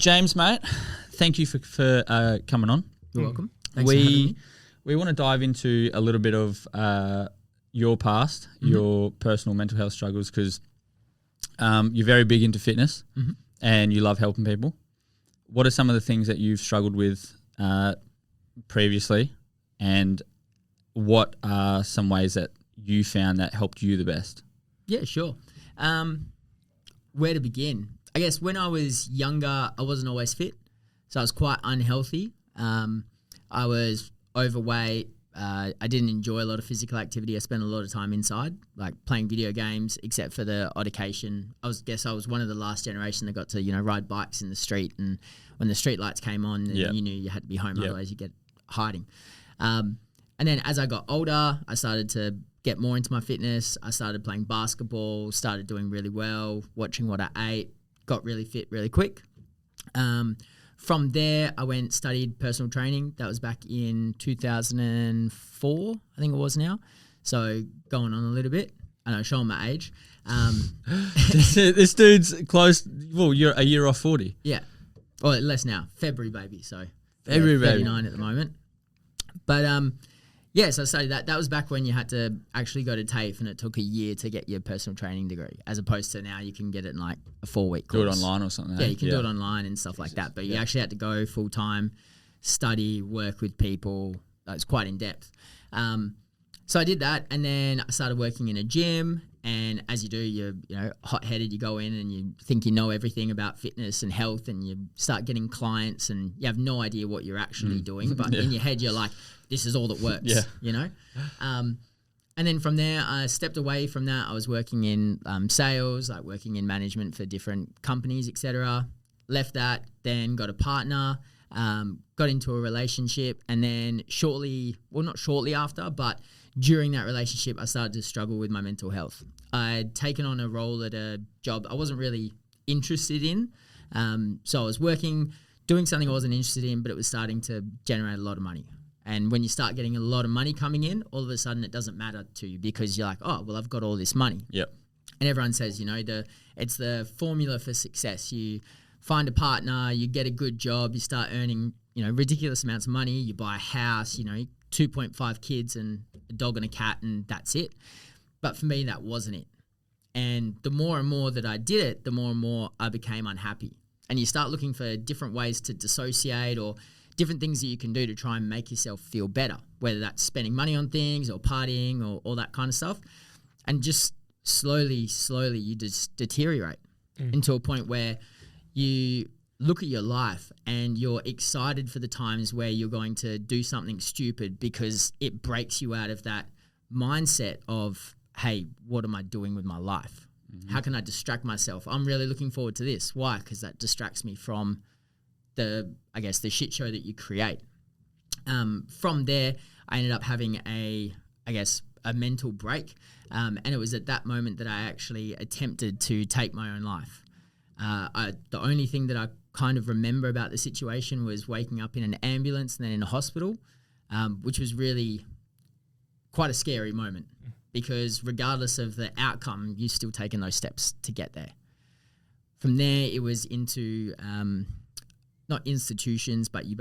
James, mate, thank you for coming on. You're welcome. Thanks for having me. We want to dive into a little bit of your past, your personal mental health struggles, because you're very big into fitness and you love helping people. What are some of the things that you've struggled with previously, and what are some ways that you found that helped you the best? Yeah, sure. Where to begin? I guess when I was younger, I wasn't always fit, so I was quite unhealthy. I was overweight. I didn't enjoy a lot of physical activity. I spent a lot of time inside, like playing video games, except for the odd occasion. I was one of the last generation that got to, ride bikes in the street, and when the street lights came on, you knew you had to be home, otherwise you get hiding. And then as I got older, I started to get more into my fitness. I started playing basketball, started doing really well, watching what I ate, got really fit really quick. From there, I studied personal training. That was back in 2004, I think it was now. So going on a little bit. I know, showing my age. This dude's close. Well, you're a year off 40. Yeah. Or less now. February baby. So February baby. 39 at the moment. But so I studied that. That was back when you had to actually go to TAFE, and it took a year to get your personal training degree, as opposed to now you can get it in like a 4-week course. Do it online or something. Yeah, you can do it online and stuff like that. But you actually had to go full time, study, work with people. It's quite in depth. So I did that, and then I started working in a gym. And as you do, you're hot-headed. You go in and you think you know everything about fitness and health, and you start getting clients, and you have no idea what you're actually doing. But in your head, you're like, this is all that works, And then from there, I stepped away from that. I was working in sales, like working in management for different companies, etc. Left that, then got a partner, got into a relationship, and then not shortly after, but during that relationship, I started to struggle with my mental health. I'd taken on a role at a job I wasn't really interested in. So I was doing something I wasn't interested in, but it was starting to generate a lot of money. And when you start getting a lot of money coming in, all of a sudden it doesn't matter to you, because you're like, oh, well, I've got all this money. Yep. And everyone says, it's the formula for success. You find a partner, you get a good job, you start earning, ridiculous amounts of money, you buy a house, 2.5 kids and a dog and a cat, and that's it. But for me, that wasn't it. And the more and more that I did it, the more and more I became unhappy. And you start looking for different ways to dissociate, or different things that you can do to try and make yourself feel better, whether that's spending money on things or partying or all that kind of stuff. And just slowly, you just deteriorate into a point where you look at your life and you're excited for the times where you're going to do something stupid, because it breaks you out of that mindset of, hey, what am I doing with my life? How can I distract myself? I'm really looking forward to this. Why? Because that distracts me from the shit show that you create. From there, I ended up having a mental break. And it was at that moment that I actually attempted to take my own life. The only thing that I kind of remember about the situation was waking up in an ambulance and then in a hospital, which was really quite a scary moment, because regardless of the outcome, you've still taken those steps to get there. From there, it was into not institutions, but you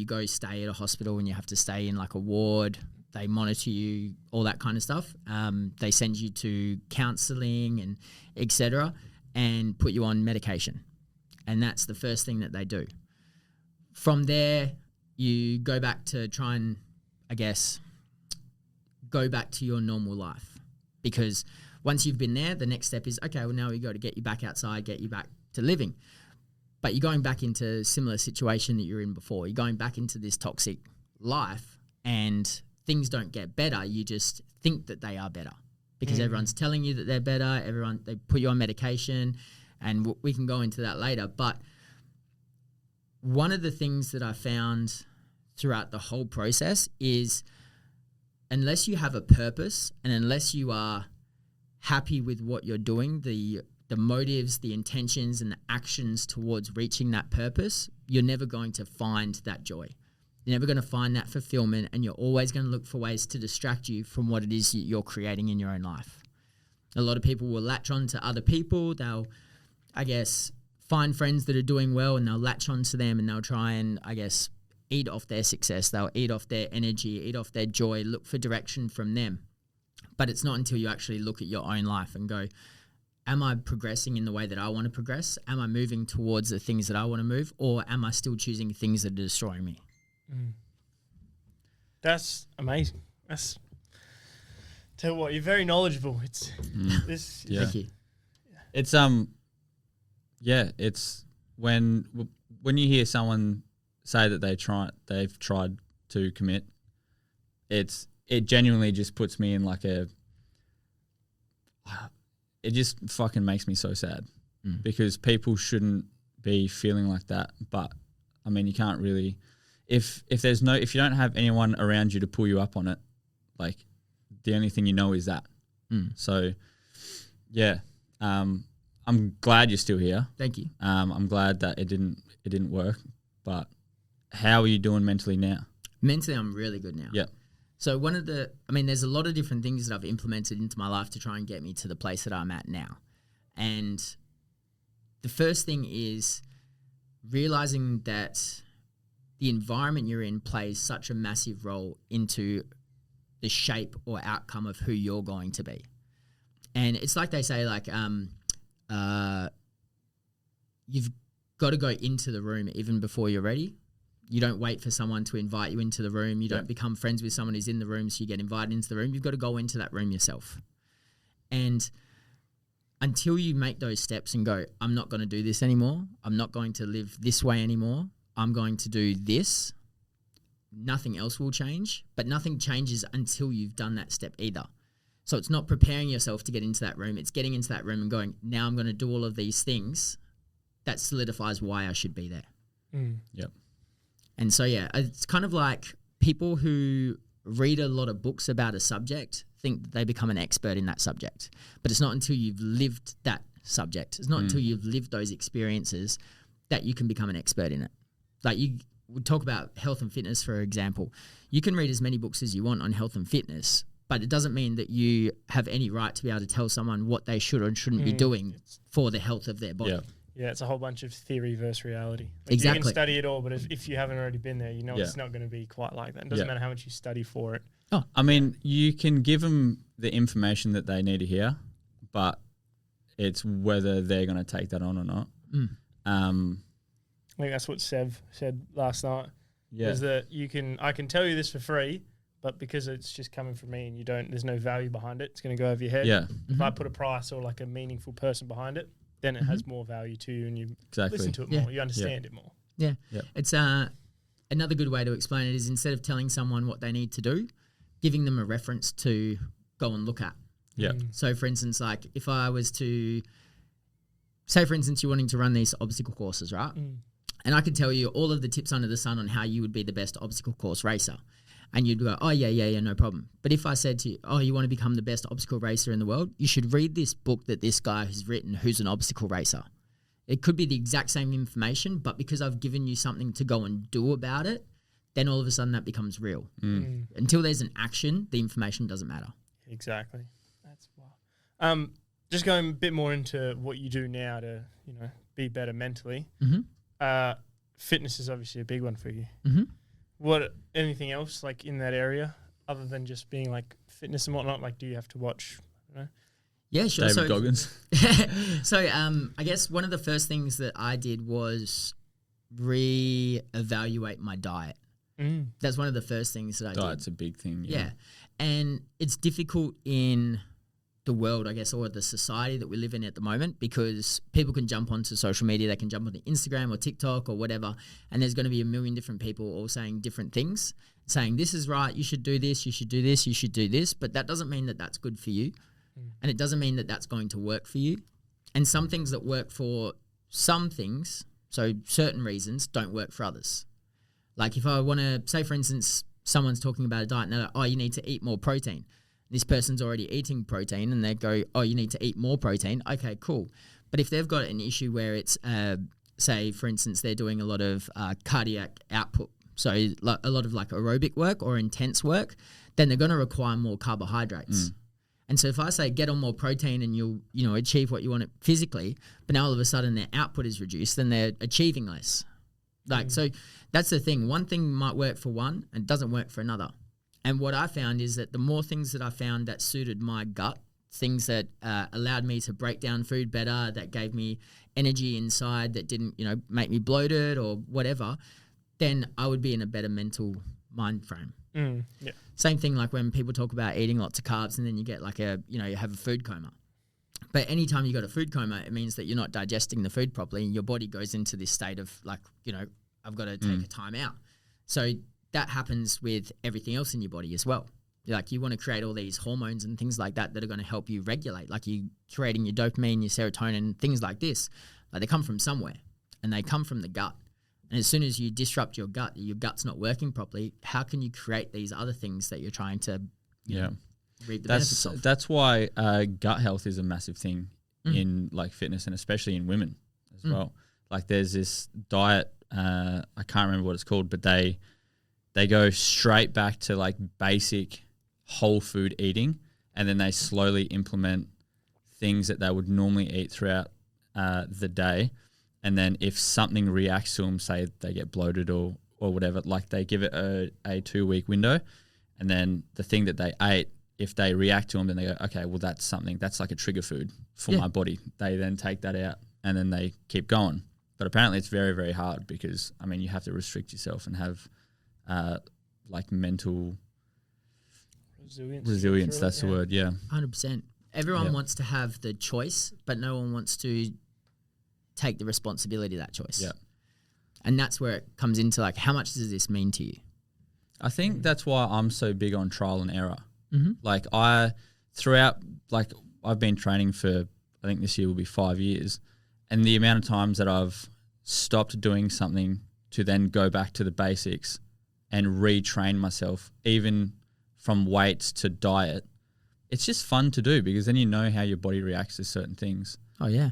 go stay at a hospital, and you have to stay in like a ward. They monitor you, all that kind of stuff. They send you to counselling and etc. and put you on medication. And that's the first thing that they do. From there, you go back to try and, go back to your normal life. Because once you've been there, the next step is, okay, well, now we got to get you back outside, get you back to living. But you're going back into a similar situation that you're in before. You're going back into this toxic life, and things don't get better. You just think that they are better, because everyone's telling you that they're better. They put you on medication, and we can go into that later. But one of the things that I found throughout the whole process is, unless you have a purpose and unless you are happy with what you're doing, the motives, the intentions, and the actions towards reaching that purpose, you're never going to find that joy. You're never going to find that fulfillment, and you're always going to look for ways to distract you from what it is you're creating in your own life. A lot of people will latch on to other people. They'll, find friends that are doing well and they'll latch onto them and they'll try and, I guess, eat off their success. They'll eat off their energy, eat off their joy, look for direction from them. But it's not until you actually look at your own life and go, am I progressing in the way that I want to progress? Am I moving towards the things that I want to move? Or am I still choosing things that are destroying me? That's amazing. Tell you what, you're very knowledgeable. It's this. Yeah. Thank you. It's it's when you hear someone say that they've tried to commit, it genuinely just puts me in like it just fucking makes me so sad because people shouldn't be feeling like that. But I mean, you can't really, if you don't have anyone around you to pull you up on it, like the only thing you know is that. So yeah, I'm glad you're still here. Thank you. I'm glad that it didn't work, but how are you doing mentally now? Mentally, I'm really good now. Yeah. So there's a lot of different things that I've implemented into my life to try and get me to the place that I'm at now. And the first thing is realizing that the environment you're in plays such a massive role into the shape or outcome of who you're going to be. And it's like they say, like, you've got to go into the room even before you're ready. You don't wait for someone to invite you into the room. You don't become friends with someone who's in the room so you get invited into the room. You've got to go into that room yourself. And until you make those steps and go, I'm not going to do this anymore. I'm not going to live this way anymore. I'm going to do this. Nothing else will change, but nothing changes until you've done that step either. So it's not preparing yourself to get into that room. It's getting into that room and going, now I'm going to do all of these things. That solidifies why I should be there. Yep. And so, yeah, it's kind of like people who read a lot of books about a subject think that they become an expert in that subject. But it's not until you've lived that subject. It's not until you've lived those experiences that you can become an expert in it. Like you would talk about health and fitness, for example. You can read as many books as you want on health and fitness, but it doesn't mean that you have any right to be able to tell someone what they should or shouldn't be doing for the health of their body. Yeah. Yeah, it's a whole bunch of theory versus reality. Like Exactly. You can study it all, but if you haven't already been there, you know it's not going to be quite like that. It doesn't matter how much you study for it. Oh, I mean, you can give them the information that they need to hear, but it's whether they're going to take that on or not. I think that's what Sev said last night. Yeah. Is that I can tell you this for free, but because it's just coming from me and there's no value behind it, it's going to go over your head. Yeah. If I put a price or like a meaningful person behind it, then it has more value to you and you listen to it more. You understand it more. Yeah. Yep. It's another good way to explain it is instead of telling someone what they need to do, giving them a reference to go and look at. Yeah. So, for instance, like if I was to say, for instance, you're wanting to run these obstacle courses, right? And I could tell you all of the tips under the sun on how you would be the best obstacle course racer. And you'd go, oh, yeah, no problem. But if I said to you, oh, you want to become the best obstacle racer in the world, you should read this book that this guy has written who's an obstacle racer. It could be the exact same information, but because I've given you something to go and do about it, then all of a sudden that becomes real. Until there's an action, the information doesn't matter. Exactly. That's wild. Just going a bit more into what you do now to, be better mentally. Fitness is obviously a big one for you. What, anything else like in that area other than just being like fitness and whatnot? Like, do you have to watch, Yeah, sure. David Goggins. So I guess one of the first things that I did was re-evaluate my diet. That's one of the first things that I did. Diet's a big thing. Yeah. And it's difficult in the world, I guess, or the society that we live in at the moment, because people can jump onto social media, they can jump onto Instagram or TikTok or whatever, and there's going to be a million different people all saying different things, saying this is right, you should do this, you should do this, you should do this, but that doesn't mean that that's good for you, and it doesn't mean that that's going to work for you. And some things that work for some things, so certain reasons, don't work for others. Like if I want to say, for instance, someone's talking about a diet and they're like, oh, you need to eat more protein. This person's already eating protein and they go, oh, you need to eat more protein. Okay, cool. But if they've got an issue where it's, say, for instance, they're doing a lot of cardiac output, so a lot of like aerobic work or intense work, then they're going to require more carbohydrates. And so if I say get on more protein and you'll, achieve what you want physically, but now all of a sudden their output is reduced, then they're achieving less. So that's the thing. One thing might work for one and doesn't work for another. And what I found is that the more things that I found that suited my gut, things that allowed me to break down food better, that gave me energy inside, that didn't, make me bloated or whatever, then I would be in a better mental mind frame. Yeah. Same thing like when people talk about eating lots of carbs and then you get like you have a food coma. But anytime you got a food coma, it means that you're not digesting the food properly and your body goes into this state of like, I've got to take a time out. So that happens with everything else in your body as well. Like you want to create all these hormones and things like that are going to help you regulate, like you creating your dopamine, your serotonin, things like this. Like they come from somewhere and they come from the gut. And as soon as you disrupt your gut's not working properly, how can you create these other things that you're trying to reap the benefits of? That's why gut health is a massive thing in like fitness and especially in women as well. Like there's this diet, I can't remember what it's called, but they go straight back to like basic whole food eating, and then they slowly implement things that they would normally eat throughout the day. And then if something reacts to them, say they get bloated or whatever, like they give it a 2-week window, and then the thing that they ate, if they react to them, then they go, okay, well that's like a trigger food for my body. They then take that out and then they keep going. But apparently it's very, very hard because, you have to restrict yourself and have like mental resilience. That's the word, yeah. 100%. Everyone wants to have the choice, but no one wants to take the responsibility of that choice. Yeah. And that's where it comes into like, how much does this mean to you? I think that's why I'm so big on trial and error. Mm-hmm. Like I've been training for, I think this year will be 5 years. And the amount of times that I've stopped doing something to then go back to the basics and retrain myself, even from weights to diet, it's just fun to do because then you know how your body reacts to certain things. Oh, yeah.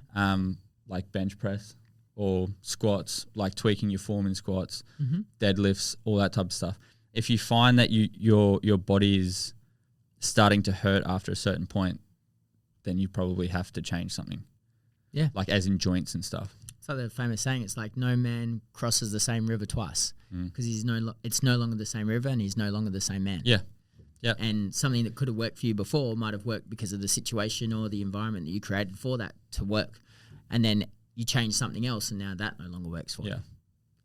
Like bench press or squats, like tweaking your form in squats, deadlifts, all that type of stuff. If you find that your body is starting to hurt after a certain point, then you probably have to change something. Yeah. Like as in joints and stuff. It's like the famous saying, it's like no man crosses the same river twice because it's no longer the same river and he's no longer the same man. Yeah. Yeah. And something that could have worked for you before might have worked because of the situation or the environment that you created for that to work. And then you change something else and now that no longer works for you.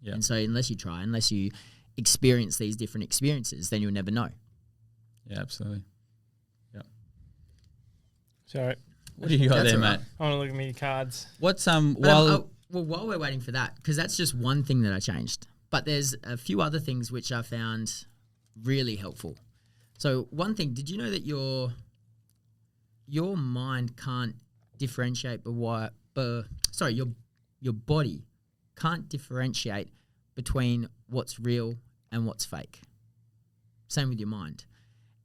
Yeah. And so unless you experience these different experiences, then you'll never know. Yeah, absolutely. Yeah. Sorry. What do you got there, mate? I want to look at my cards. What's while we're waiting for that, because that's just one thing that I changed. But there's a few other things which I found really helpful. So one thing, did you know that your mind can't differentiate your body can't differentiate between what's real and what's fake. Same with your mind.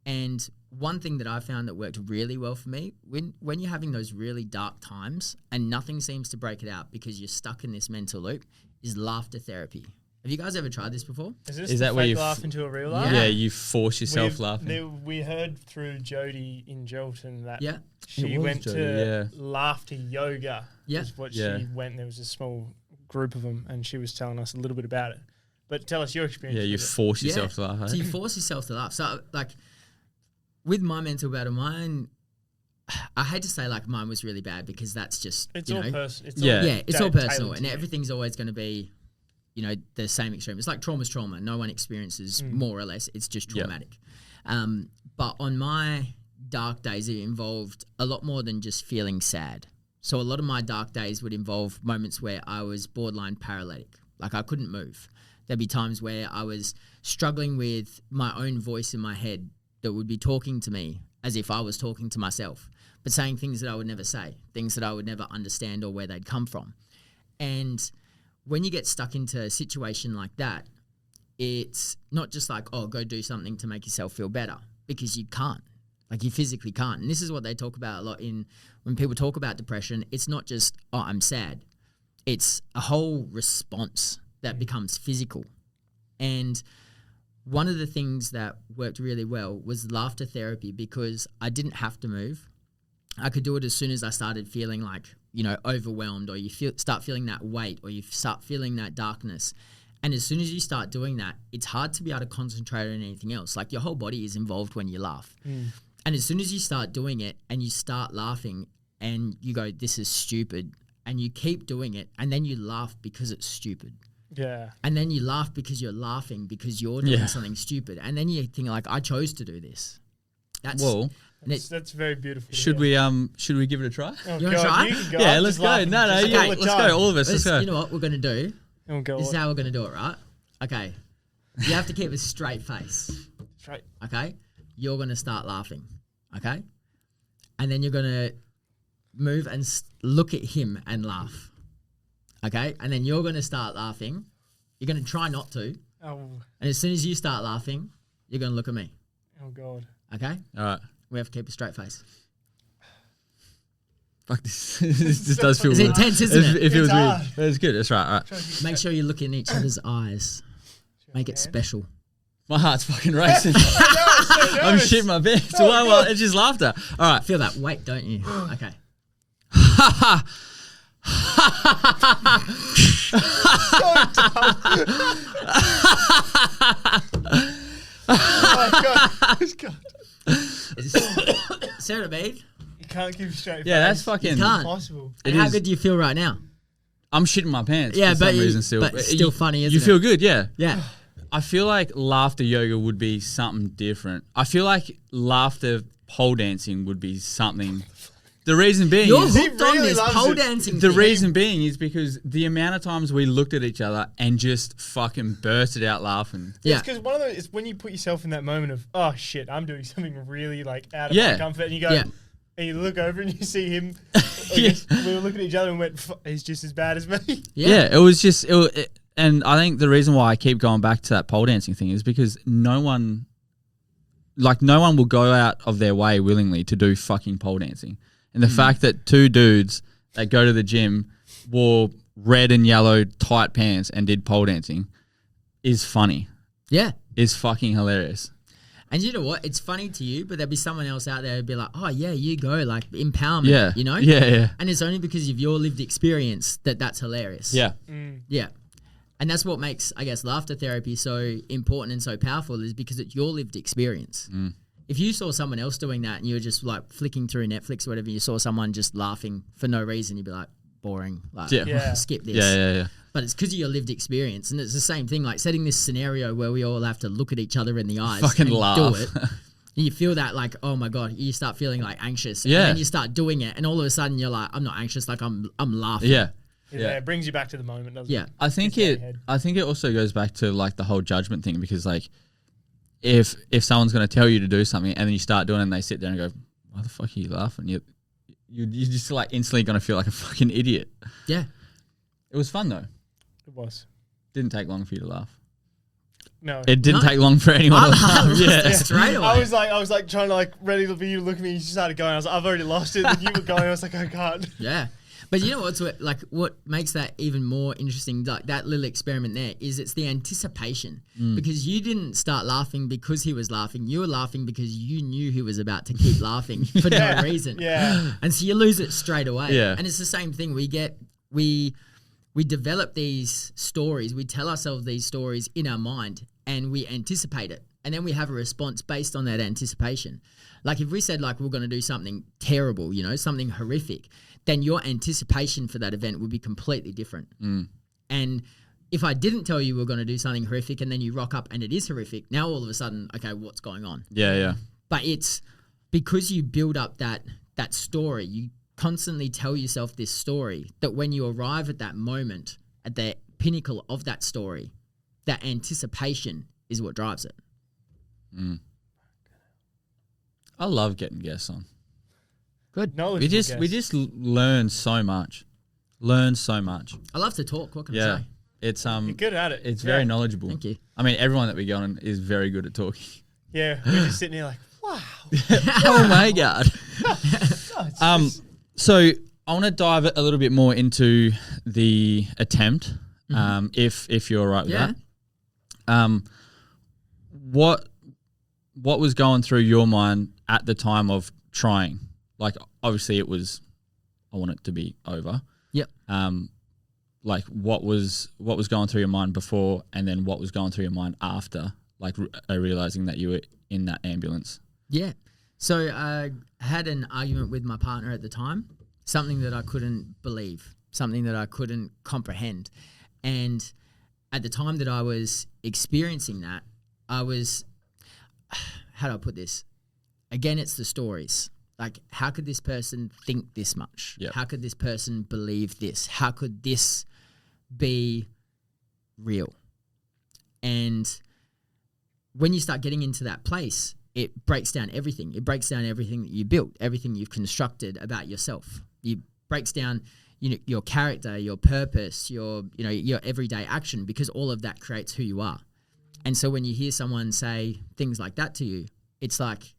And one thing that I found that worked really well for me, when you're having those really dark times and nothing seems to break it out because you're stuck in this mental loop, is laughter therapy. Have you guys ever tried this before? Is that where you laugh into a real laugh? Yeah, you force yourself laughing. We heard through Jody in Jolton that she went to laughter yoga. Yeah, is what she went. There was a small group of them, and she was telling us a little bit about it. But tell us your experience. Yeah, you force yourself to laugh. So you force yourself to laugh. So like with my mental battle, I hate to say like mine was really bad because that's just it's all personal. It's all personal, and everything's always going to be, the same extreme. It's like trauma's trauma. No one experiences more or less. It's just traumatic. But on my dark days, it involved a lot more than just feeling sad. So a lot of my dark days would involve moments where I was borderline paralytic. Like I couldn't move. There'd be times where I was struggling with my own voice in my head that would be talking to me as if I was talking to myself, but saying things that I would never say, things that I would never understand or where they'd come from. And when you get stuck into a situation like that, it's not just like, oh, go do something to make yourself feel better, because you can't. Like you physically can't. And this is what they talk about a lot when people talk about depression. It's not just, oh, I'm sad. It's a whole response that becomes physical. And one of the things that worked really well was laughter therapy, because I didn't have to move. I could do it as soon as I started feeling like, overwhelmed, or you start feeling that weight, or you start feeling that darkness. And as soon as you start doing that, it's hard to be able to concentrate on anything else. Like, your whole body is involved when you laugh. And as soon as you start doing it and you start laughing and you go, this is stupid, and you keep doing it, and then you laugh because it's stupid. Yeah. And then you laugh because you're laughing because you're doing something stupid. And then you think like, I chose to do this. That's very beautiful. Should we give it a try? Oh, you want to try? You can go. Yeah, let's go. Laughing. No, Just let's go. All of us. Let's go. You know what we're going to do? This is how we're going to do it, right? Okay. You have to keep a straight face. Straight. Okay? You're going to start laughing. Okay? And then you're going to move and look at him and laugh. Okay? And then you're going to start laughing. You're going to try not to. Oh. And as soon as you start laughing, you're going to look at me. Oh, God. Okay? All right. We have to keep a straight face. Fuck this. This does feel It's weird. intense, isn't it? It feels hard. weird. It's good. That's right. All right. Make sure you look in each other's eyes. Make it special. My heart's fucking racing. I'm shitting my pants. Well, it's just laughter. All right. Feel that weight, don't you? Okay. Sarah, babe. You can't keep a straight face. Yeah, that's fucking impossible. And how good do you feel right now? I'm shitting my pants. Yeah, for but some reason still. but still funny, isn't you it? feel good, yeah. Yeah. I feel like laughter yoga would be something different. I feel like laughter pole dancing would be something. The reason being You're is hooked on really this loves pole it. dancing the thing. reason being is because the amount of times we looked at each other and just fucking bursted out laughing. Yeah. It's because one of those, it's when you put yourself in that moment of, oh shit, I'm doing something really like out of Yeah. my comfort, and you go, Yeah. and you look over and you see him. Yeah. We were looking at each other and went, he's just as bad as me. Yeah, it was just, and I think the reason why I keep going back to that pole dancing thing is because no one will go out of their way willingly to do fucking pole dancing. And the fact that two dudes that go to the gym wore red and yellow tight pants and did pole dancing is funny. Yeah. Is fucking hilarious. And you know what? It's funny to you, but there'll be someone else out there who'd be like, oh, yeah, you go. Like, empowerment, Yeah. you know? Yeah. And it's only because of your lived experience that's hilarious. Yeah. Yeah. And that's what makes, I guess, laughter therapy so important and so powerful, is because it's your lived experience. If you saw someone else doing that and you were just like flicking through Netflix or whatever, you saw someone just laughing for no reason, you'd be like, boring. Like, Yeah. skip this. Yeah. But it's because of your lived experience. And it's the same thing, like setting this scenario where we all have to look at each other in the eyes Fucking and laugh. do it. And you feel that like, oh my God, you start feeling like anxious. Yeah. And then you start doing it and all of a sudden you're like, I'm not anxious, like I'm laughing. Yeah. Yeah, it brings you back to the moment, doesn't it? I think it also goes back to like the whole judgment thing, because like if someone's going to tell you to do something and then you start doing it and they sit there and go, why the fuck are you laughing? You're just like instantly going to feel like a fucking idiot. Yeah. It was fun though. It was. Didn't take long for you to laugh. No. It didn't take long for anyone to laugh. Yeah. Straight away. I was like trying to like ready for you to look at me. You started going. I was like, I've already lost it. And you were going. I was like, I can't. Yeah. But you know what makes that even more interesting, like that little experiment there, is it's the anticipation. Because you didn't start laughing because he was laughing. You were laughing because you knew he was about to keep laughing for no reason. Yeah. And so you lose it straight away. Yeah. And it's the same thing. We develop these stories. We tell ourselves these stories in our mind and we anticipate it. And then we have a response based on that anticipation. Like if we said like we're going to do something terrible, you know, something horrific, then your anticipation for that event would be completely different. And if I didn't tell you we're going to do something horrific and then you rock up and it is horrific, now all of a sudden, okay, what's going on? Yeah. But it's because you build up that story, you constantly tell yourself this story, that when you arrive at that moment, at the pinnacle of that story, that anticipation is what drives it. I love getting guests on. Good. Knowledgeable We guest. just learn so much. I love to talk. What can I say? It's You're good at it. It's very knowledgeable. Thank you. I mean, everyone that we get on is very good at talking. Yeah, we're just sitting here like, wow. Oh my god. No, it's just- So I want to dive a little bit more into the attempt, if you're all right with that. what was going through your mind at the time of trying? Like, obviously it was, I want it to be over. Yep. Like what was going through your mind before, and then what was going through your mind after, like realizing that you were in that ambulance? Yeah. So I had an argument with my partner at the time, something that I couldn't believe, something that I couldn't comprehend. And at the time that I was experiencing that, I was, how do I put this? Again, it's the stories. Like, how could this person think this much? Yep. How could this person believe this? How could this be real? And when you start getting into that place, it breaks down everything. It breaks down everything that you built, everything you've constructed about yourself. It breaks down, your character, your purpose, your everyday action, because all of that creates who you are. And so when you hear someone say things like that to you, it's like,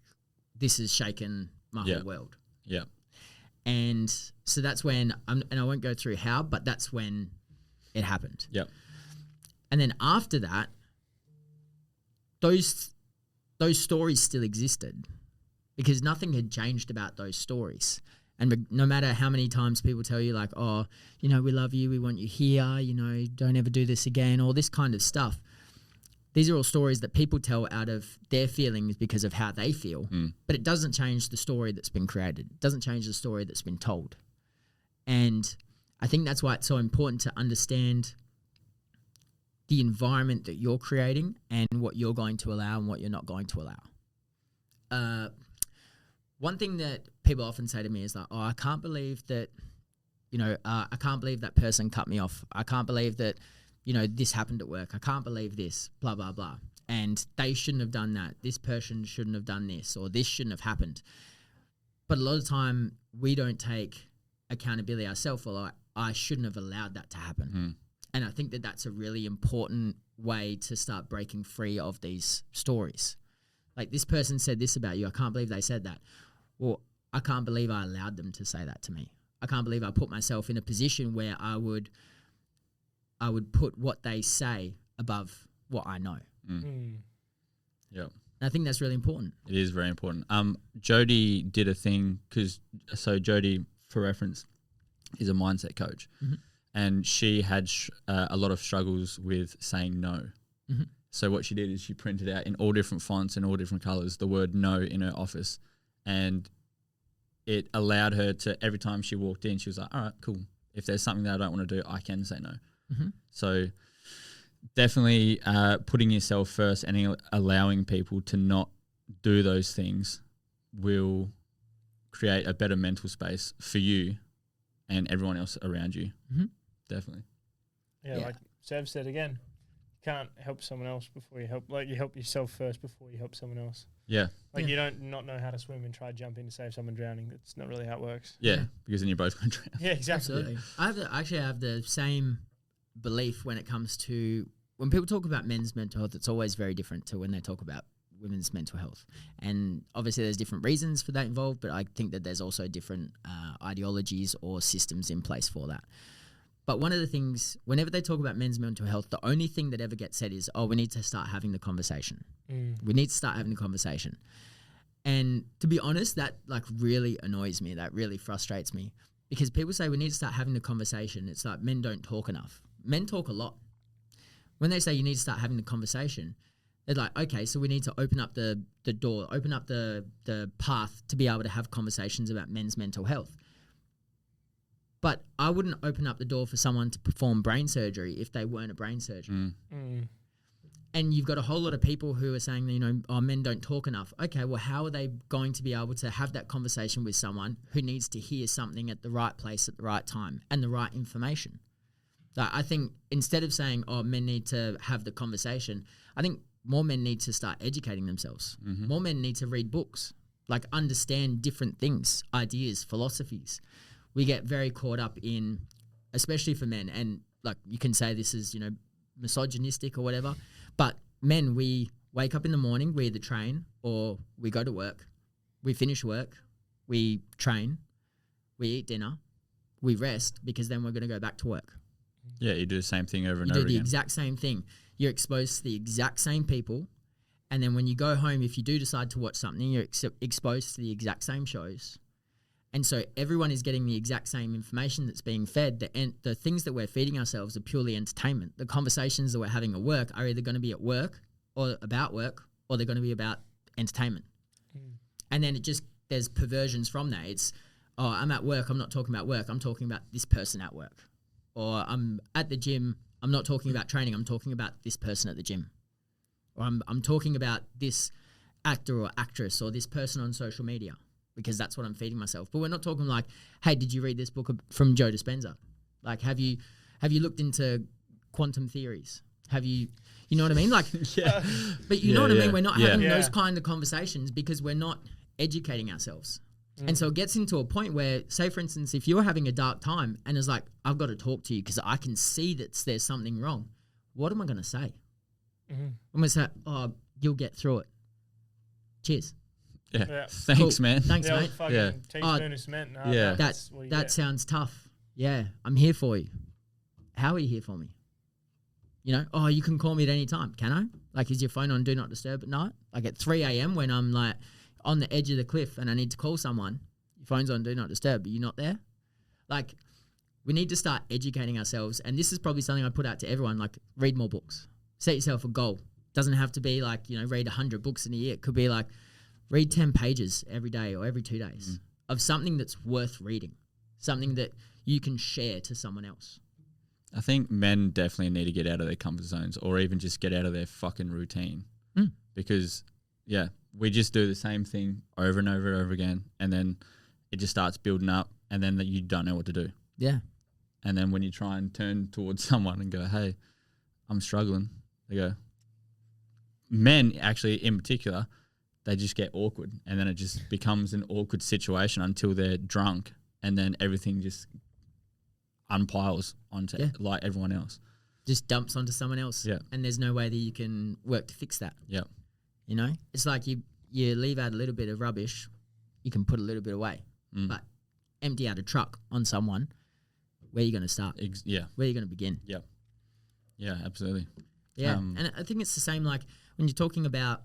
this has shaken my whole world. Yeah. And so that's when, and I won't go through how, but that's when it happened. Yep. And then after that, those stories still existed because nothing had changed about those stories. And no matter how many times people tell you like, oh, we love you, we want you here, don't ever do this again, all this kind of stuff. These are all stories that people tell out of their feelings because of how they feel. But it doesn't change the story that's been created. It doesn't change the story that's been told. And I think that's why it's so important to understand the environment that you're creating and what you're going to allow and what you're not going to allow. One thing that people often say to me is like, oh, I can't believe that, I can't believe that person cut me off. I can't believe that, this happened at work. I can't believe this, blah, blah, blah. And they shouldn't have done that. This person shouldn't have done this, or this shouldn't have happened. But a lot of the time we don't take accountability ourselves, or like, I shouldn't have allowed that to happen. And I think that that's a really important way to start breaking free of these stories. Like, this person said this about you. I can't believe they said that. Well, I can't believe I allowed them to say that to me. I can't believe I put myself in a position where I would put what they say above what I know. Yeah. And I think that's really important. It is very important. Jody did a thing so Jody, for reference, is a mindset coach, and she had a lot of struggles with saying no. So what she did is she printed out in all different fonts and all different colors the word no in her office, and it allowed her to, every time she walked in, she was like, all right, cool. If there's something that I don't want to do, I can say no. So definitely putting yourself first and allowing people to not do those things will create a better mental space for you and everyone else around you. Definitely. Yeah, like Sav said again, you can't help someone else before you help. Like, you help yourself first before you help someone else. Yeah. Like, you don't not know how to swim and try to jump in to save someone drowning. That's not really how it works. Yeah, because then you're both going to drown. Yeah, exactly. Absolutely. I have the same belief when it comes to, when people talk about men's mental health, it's always very different to when they talk about women's mental health. And obviously there's different reasons for that involved, but I think that there's also different ideologies or systems in place for that. But one of the things, whenever they talk about men's mental health, the only thing that ever gets said is, oh, we need to start having the conversation. We need to start having the conversation. And to be honest, that like really annoys me. That really frustrates me, because people say we need to start having the conversation. It's like men don't talk enough. Men talk a lot. When they say you need to start having the conversation, they're like, okay, so we need to open up the door, open up the path to be able to have conversations about men's mental health. But I wouldn't open up the door for someone to perform brain surgery if they weren't a brain surgeon. And you've got a whole lot of people who are saying, oh, men don't talk enough. Okay, well, how are they going to be able to have that conversation with someone who needs to hear something at the right place at the right time and the right information? Like, I think instead of saying, oh, men need to have the conversation, I think more men need to start educating themselves. More men need to read books, like understand different things, ideas, philosophies. We get very caught up in, especially for men, and like you can say this is, misogynistic or whatever, but men, we wake up in the morning, we either train or we go to work, we finish work, we train, we eat dinner, we rest, because then we're going to go back to work. Yeah, you do the same thing over and over again. You do the exact same thing. You're exposed to the exact same people, And then when you go home, if you do decide to watch something, you're exposed to the exact same shows. And so everyone is getting the exact same information that's being fed. The things that we're feeding ourselves are purely entertainment. The conversations that we're having at work are either going to be at work or about work, or they're going to be about entertainment. And then there's perversions from that. It's, oh, I'm at work, I'm not talking about work, I'm talking about this person at work. Or I'm at the gym, I'm not talking about training, I'm talking about this person at the gym. Or I'm talking about this actor or actress or this person on social media, because that's what I'm feeding myself. But we're not talking like, hey, did you read this book from Joe Dispenza? Like, have you looked into quantum theories? Have you know what I mean? Like, but you know what I mean? We're not having those kind of conversations because we're not educating ourselves. And so it gets into a point where, say, for instance, if you're having a dark time and it's like, I've got to talk to you because I can see that there's something wrong. What am I going to say? I'm going to say, oh, you'll get through it. Cheers. Yeah. Thanks, man. Thanks, mate. Teaspoon of cement. That sounds tough. Yeah, I'm here for you. How are you here for me? You know, oh, you can call me at any time. Can I? Like, is your phone on Do Not Disturb at night? Like at 3 a.m. when I'm like on the edge of the cliff and I need to call someone, your phone's on Do Not Disturb, but you're not there? Like, we need to start educating ourselves. And this is probably something I put out to everyone, like, read more books. Set yourself a goal. Doesn't have to be like, you know, read 100 books in a year. It could be like, read 10 pages every day or every 2 days of something that's worth reading, something that you can share to someone else. I think men definitely need to get out of their comfort zones, or even just get out of their fucking routine. Because, we just do the same thing over and over and over again, and then it just starts building up, and then you don't know what to do. Yeah. And then when you try and turn towards someone and go, hey, I'm struggling, they go, men actually in particular, they just get awkward, and then it just becomes an awkward situation until they're drunk, and then everything just unpiles onto like everyone else. Just dumps onto someone else. Yeah. And there's no way that you can work to fix that. Yeah. You know? It's like you leave out a little bit of rubbish, you can put a little bit away. But empty out a truck on someone, where are you going to start? Where are you going to begin? Yeah. Yeah, absolutely. Yeah. And I think it's the same like when you're talking about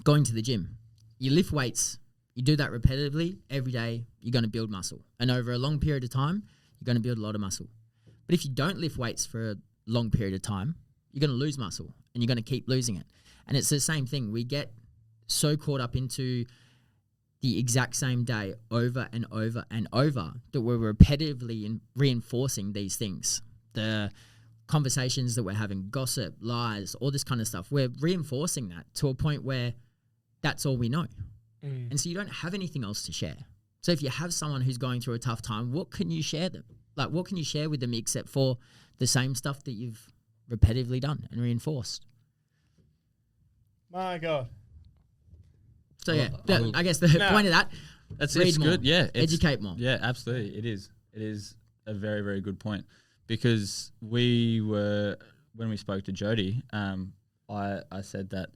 going to the gym. You lift weights, you do that repetitively every day, you're going to build muscle. And over a long period of time, you're going to build a lot of muscle. But if you don't lift weights for a long period of time, you're going to lose muscle and you're going to keep losing it. And it's the same thing. We get so caught up into the exact same day over and over and over that we're repetitively reinforcing these things. The conversations that we're having, gossip, lies, all this kind of stuff, we're reinforcing that to a point where that's all we know. And so you don't have anything else to share. So if you have someone who's going through a tough time, what can you share them? Like, what can you share with them except for the same stuff that you've repetitively done and reinforced? My God. So I guess the point of that, read more, good. Yeah, educate more. Yeah, absolutely. It is a very, very good point, because when we spoke to Jody, I said that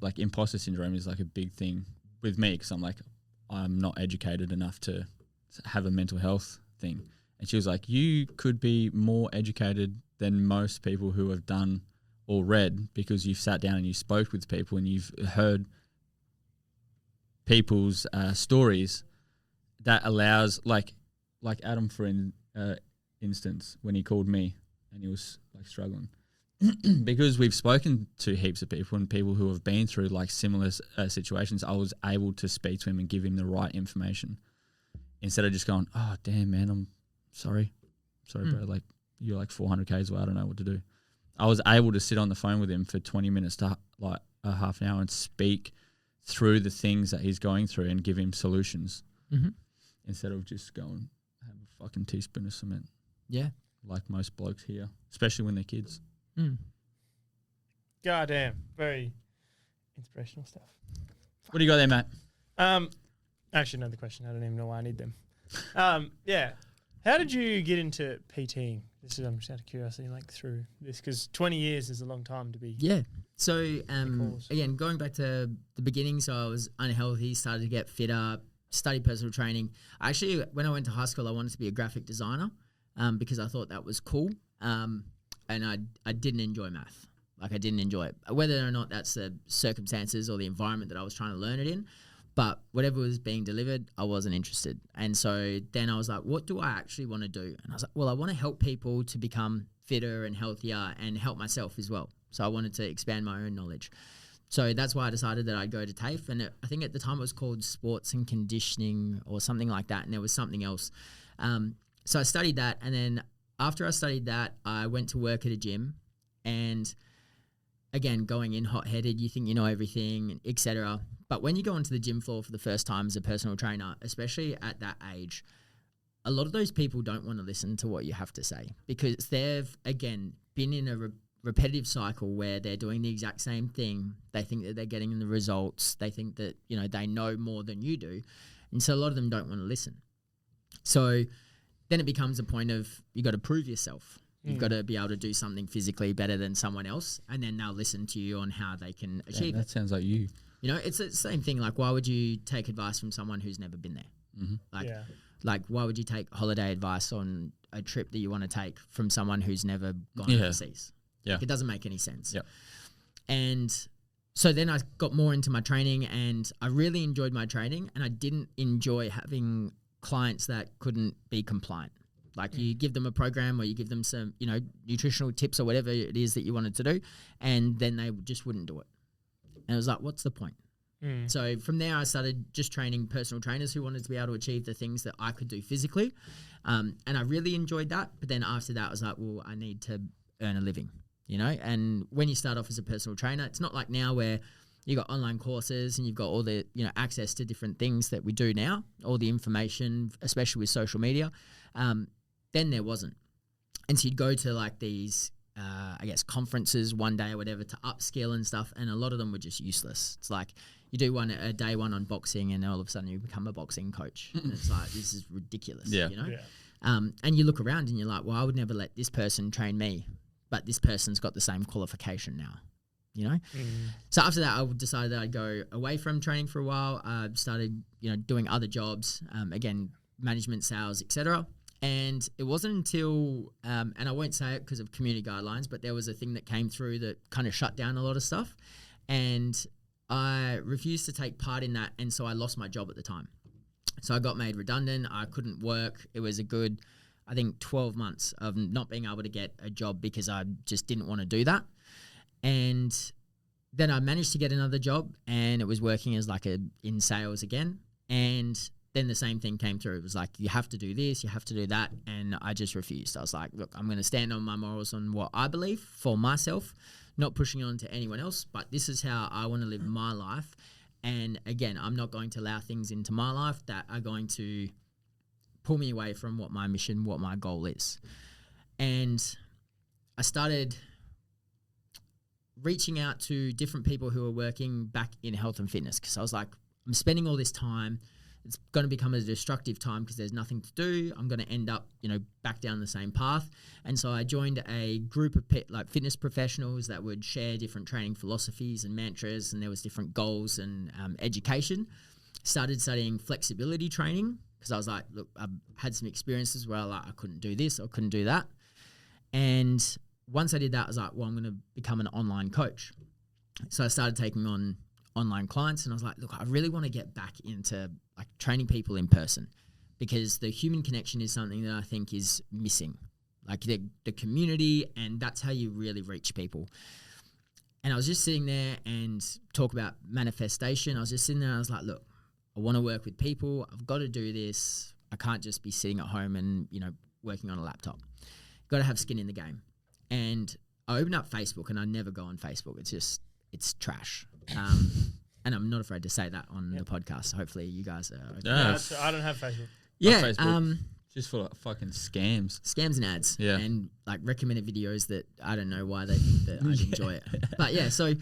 like imposter syndrome is like a big thing with me, because I'm not educated enough to have a mental health thing. And she was like, you could be more educated than most people who have done or read, because you've sat down and you spoke with people and you've heard people's stories that allows, like Adam, for instance, when he called me and he was like struggling. Because we've spoken to heaps of people and people who have been through like similar situations, I was able to speak to him and give him the right information instead of just going, oh, damn, man, I'm sorry, bro. Like, you're like 400 Ks away. I don't know what to do. I was able to sit on the phone with him for 20 minutes to like a half an hour and speak through the things that he's going through and give him solutions instead of just going, have a fucking teaspoon of cement. Yeah. Like most blokes here, especially when they're kids. Goddamn, very inspirational stuff. What do you got there, Matt? Actually, another question. I don't even know why I need them. Yeah. How did you get into PTing? I'm just out of curiosity, like through this, because 20 years is a long time to be. Yeah. So again, going back to the beginning, so I was unhealthy, started to get fitter, studied personal training. Actually, when I went to high school, I wanted to be a graphic designer because I thought that was cool. And I didn't enjoy math. Like I didn't enjoy it. Whether or not that's the circumstances or the environment that I was trying to learn it in, but whatever was being delivered, I wasn't interested. And so then I was like, what do I actually want to do? And I was like, well, I want to help people to become fitter and healthier and help myself as well. So I wanted to expand my own knowledge. So that's why I decided that I'd go to TAFE. And I think at the time it was called Sports and Conditioning or something like that. And there was something else. So I studied that. And then after I studied that, I went to work at a gym. And again, going in hot-headed, you think you know everything, etc. But when you go onto the gym floor for the first time as a personal trainer, especially at that age, a lot of those people don't want to listen to what you have to say because they've, again, been in a repetitive cycle where they're doing the exact same thing. They think that they're getting the results. They think that, you know, they know more than you do. And so a lot of them don't want to listen. So then it becomes a point of you got to prove yourself. You've got to be able to do something physically better than someone else, and then they'll listen to you on how they can achieve it. That sounds like you. You know, it's the same thing. Like, why would you take advice from someone who's never been there? Mm-hmm. Like, why would you take holiday advice on a trip that you want to take from someone who's never gone overseas? Yeah. Like, it doesn't make any sense. Yep. And so then I got more into my training, and I really enjoyed my training, and I didn't enjoy having clients that couldn't be compliant. Like you give them a program or you give them some, you know, nutritional tips or whatever it is that you wanted to do, and then they just wouldn't do it. And I was like, what's the point? So from there, I started just training personal trainers who wanted to be able to achieve the things that I could do physically. And I really enjoyed that. But then after that, I was like, well, I need to earn a living, you know? And when you start off as a personal trainer, it's not like now where you got online courses and you've got all the, you know, access to different things that we do now, all the information, especially with social media. Then there wasn't. And so you'd go to like these, I guess, conferences one day or whatever to upskill and stuff. And a lot of them were just useless. It's like you do a day one on boxing and all of a sudden you become a boxing coach. And it's like, this is ridiculous, you know? Yeah. And you look around and you're like, well, I would never let this person train me, but this person's got the same qualification now, you know? So after that, I decided that I'd go away from training for a while. I started, you know, doing other jobs, again, management, sales, etc. And it wasn't until, and I won't say it because of community guidelines, but there was a thing that came through that kind of shut down a lot of stuff. And I refused to take part in that. And so I lost my job at the time. So I got made redundant. I couldn't work. It was a good, I think, 12 months of not being able to get a job because I just didn't want to do that. And then I managed to get another job, and it was working as like in sales again. And then the same thing came through. It was like, you have to do this, you have to do that. And I just refused. I was like, look, I'm going to stand on my morals on what I believe for myself, not pushing it on to anyone else, but this is how I want to live my life. And again, I'm not going to allow things into my life that are going to pull me away from what my mission, what my goal is. And I started reaching out to different people who are working back in health and fitness, because I was like, I'm spending all this time. It's going to become a destructive time because there's nothing to do. I'm going to end up, you know, back down the same path. And so I joined a group of like fitness professionals that would share different training philosophies and mantras, and there was different goals and education. Started studying flexibility training because I was like, look, I had some experiences where I couldn't do this or couldn't do that. And once I did that, I was like, well, I'm going to become an online coach. So I started taking on online clients, and I was like, look, I really want to get back into like training people in person, because the human connection is something that I think is missing, like the community, and that's how you really reach people. And I was just sitting there and talk about manifestation. I was just sitting there and I was like, look, I want to work with people. I've got to do this. I can't just be sitting at home and, you know, working on a laptop. Got to have skin in the game. And I opened up Facebook, and I never go on Facebook. It's trash. And I'm not afraid to say that on the podcast. Hopefully you guys are okay. No, I don't have Facebook. Yeah. Facebook. Just for fucking scams. Scams and ads. Yeah. And like recommended videos that I don't know why they think that I'd enjoy it. But yeah, so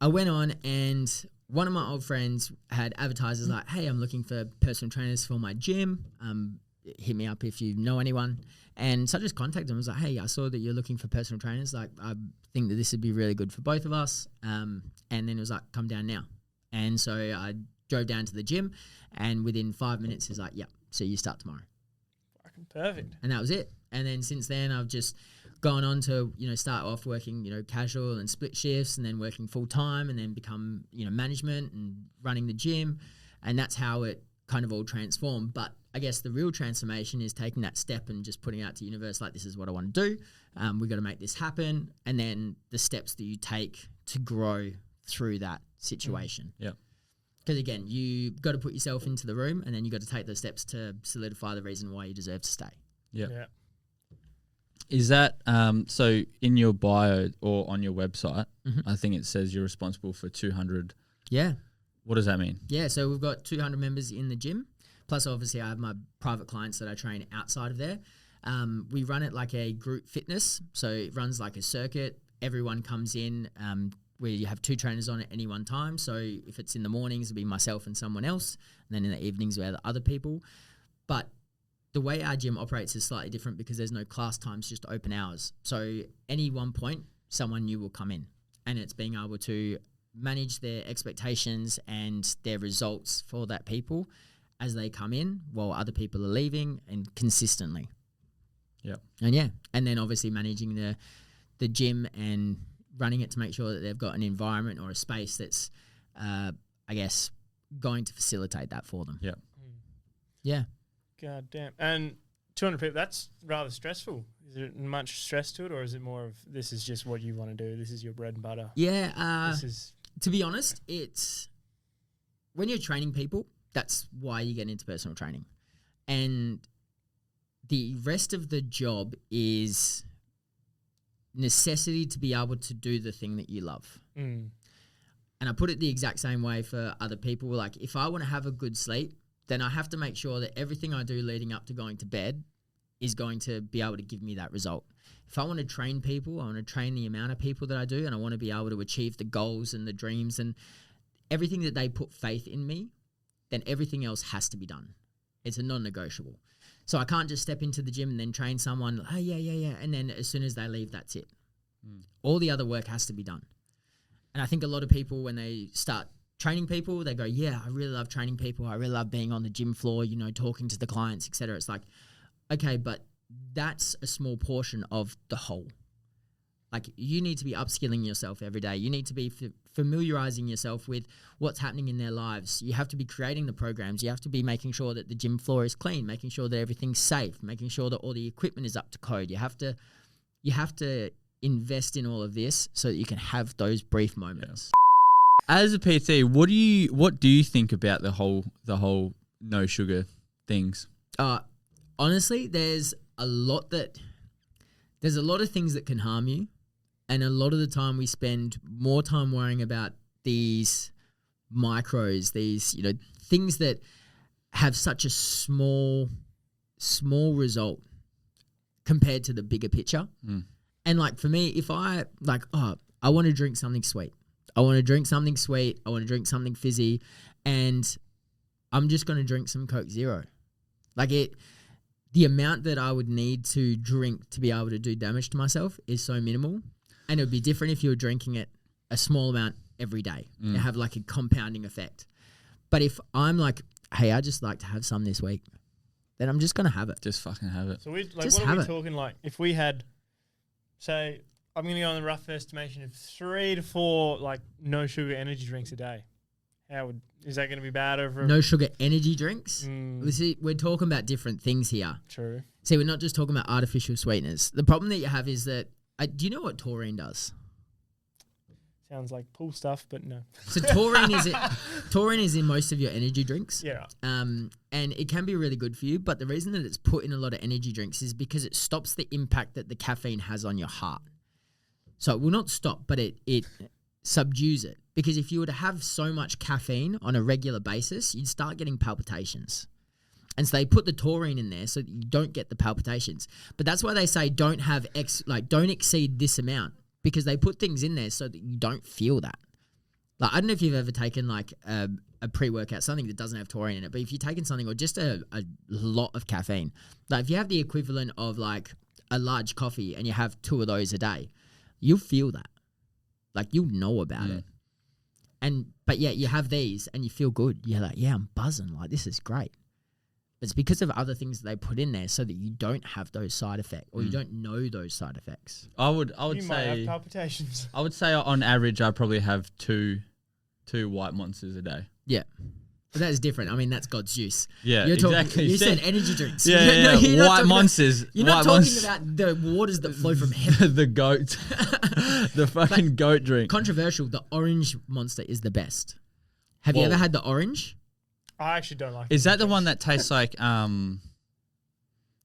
I went on, and one of my old friends had advertisers like, hey, I'm looking for personal trainers for my gym. Hit me up if you know anyone. And so I just contacted him. I was like, hey, I saw that you're looking for personal trainers. Like, I think that this would be really good for both of us. And then it was like, come down now. And so I drove down to the gym, and within 5 minutes, he's like, so you start tomorrow. Fucking perfect. And that was it. And then since then, I've just gone on to, start off working, casual and split shifts, and then working full time, and then become, management and running the gym. And that's how it kind of all transformed. But I guess the real transformation is taking that step and just putting out to the universe, like, this is what I want to do. We've got to make this happen. And then the steps that you take to grow through that situation. Yeah. Because again, you got to put yourself into the room, and then you got to take those steps to solidify the reason why you deserve to stay. Yeah. Is that so in your bio or on your website, I think it says you're responsible for 200. Yeah. What does that mean? Yeah, so we've got 200 members in the gym. Plus, obviously, I have my private clients that I train outside of there. We run it like a group fitness. So it runs like a circuit. Everyone comes in where you have 2 trainers on at any one time. So if it's in the mornings, it'll be myself and someone else. And then in the evenings, we have the other people. But the way our gym operates is slightly different because there's no class times, just open hours. So any one point, someone new will come in. And it's being able to manage their expectations and their results for that people as they come in while other people are leaving, and consistently. Yeah. And then obviously managing the gym and running it to make sure that they've got an environment or a space that's, I guess, going to facilitate that for them. Yeah. Yeah. God damn. And 200 people, that's rather stressful. Is there much stress to it, or is it more of this is just what you want to do? This is your bread and butter? Yeah. To be honest, it's when you're training people, that's why you get into personal training. And the rest of the job is necessity to be able to do the thing that you love. And I put it the exact same way for other people. Like, if I want to have a good sleep, then I have to make sure that everything I do leading up to going to bed is going to be able to give me that result. If I want to train people, I want to train the amount of people that I do, and I want to be able to achieve the goals and the dreams and everything that they put faith in me, then everything else has to be done. It's a non-negotiable. So I can't just step into the gym and then train someone, oh, yeah, and then as soon as they leave, that's it. All the other work has to be done. And I think a lot of people, when they start training people, they go, yeah, I really love training people. I really love being on the gym floor, talking to the clients, etc. It's like, okay, but that's a small portion of the whole. Like, you need to be upskilling yourself every day. You need to be familiarizing yourself with what's happening in their lives. You have to be creating the programs. You have to be making sure that the gym floor is clean, making sure that everything's safe, making sure that all the equipment is up to code. You have to invest in all of this so that you can have those brief moments. As a PT, what do you think about the whole no sugar things? Honestly, there's a lot of things that can harm you, and a lot of the time we spend more time worrying about these micros, these things that have such a small result compared to the bigger picture. And like, for me, if I want to drink something sweet, I want to drink something fizzy, and I'm just going to drink some Coke Zero. The amount that I would need to drink to be able to do damage to myself is so minimal. And it would be different if you were drinking it a small amount every day. You have like a compounding effect. But if I'm like, hey, I just like to have some this week, then I'm just going to have it. Just fucking have it. So what are we talking like? If we had, say, I'm going to go on the rough estimation of 3 to 4 like no sugar energy drinks a day. Is that going to be bad over? No sugar energy drinks? See, we're talking about different things here. True. See, we're not just talking about artificial sweeteners. The problem that you have is that, do you know what taurine does? Sounds like pool stuff, but no. So taurine is in most of your energy drinks. Yeah. And it can be really good for you, but the reason that it's put in a lot of energy drinks is because it stops the impact that the caffeine has on your heart. So it will not stop, but it subdues it. Because if you were to have so much caffeine on a regular basis, you'd start getting palpitations. And so they put the taurine in there so that you don't get the palpitations. But that's why they say don't exceed this amount, because they put things in there so that you don't feel that. Like, I don't know if you've ever taken like a pre-workout, something that doesn't have taurine in it, but if you're taking something or just a lot of caffeine, like if you have the equivalent of like a large coffee and you have 2 of those a day, you'll feel that. Like, you'll know about it. But yeah, you have these and you feel good. You're like, yeah, I'm buzzing. Like, this is great. It's because of other things that they put in there so that you don't have those side effects or you don't know those side effects. I would You might say have palpitations. I would say on average I probably have two white monsters a day. Yeah. But that's different. I mean, that's God's juice. Yeah, You're talking, exactly. You said energy drinks. Yeah, You're not white talking monsters. About, you're not white talking monsters. about the waters that flow from heaven. The goat. The fucking goat drink. Controversial. The orange monster is the best. Have you Whoa. ever had the orange? I actually don't like. Is that the one that tastes like?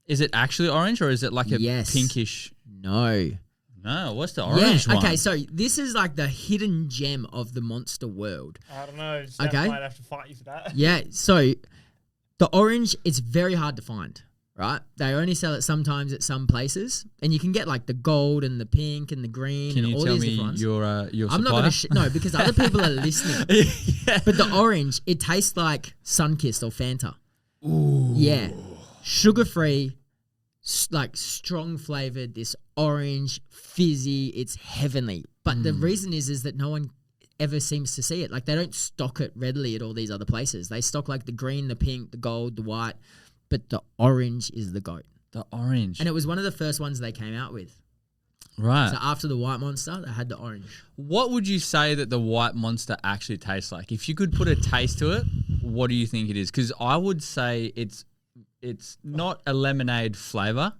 Is it actually orange or is it like a pinkish? No. No. What's the orange one? Okay, so this is like the hidden gem of the monster world. I don't know. Steph Okay. might have to fight you for that. Yeah. So the orange, it's very hard to find. Right? They only sell it sometimes at some places, and you can get like the gold and the pink and the green Can and you all tell these me different ones. your I'm not supplier? going to no, because other people are listening. Yeah. But the orange, it tastes like Sunkist or Fanta. Ooh. Yeah. Sugar-free, like strong flavored, this orange, fizzy, it's heavenly. But the reason is that no one ever seems to see it. Like they don't stock it readily at all these other places. They stock like the green, the pink, the gold, the white, but the orange is the goat. The orange. And it was one of the first ones they came out with. Right. So after the white monster, they had the orange. What would you say that the white monster actually tastes like? If you could put a taste to it, what do you think it is? Because I would say it's not a lemonade flavor,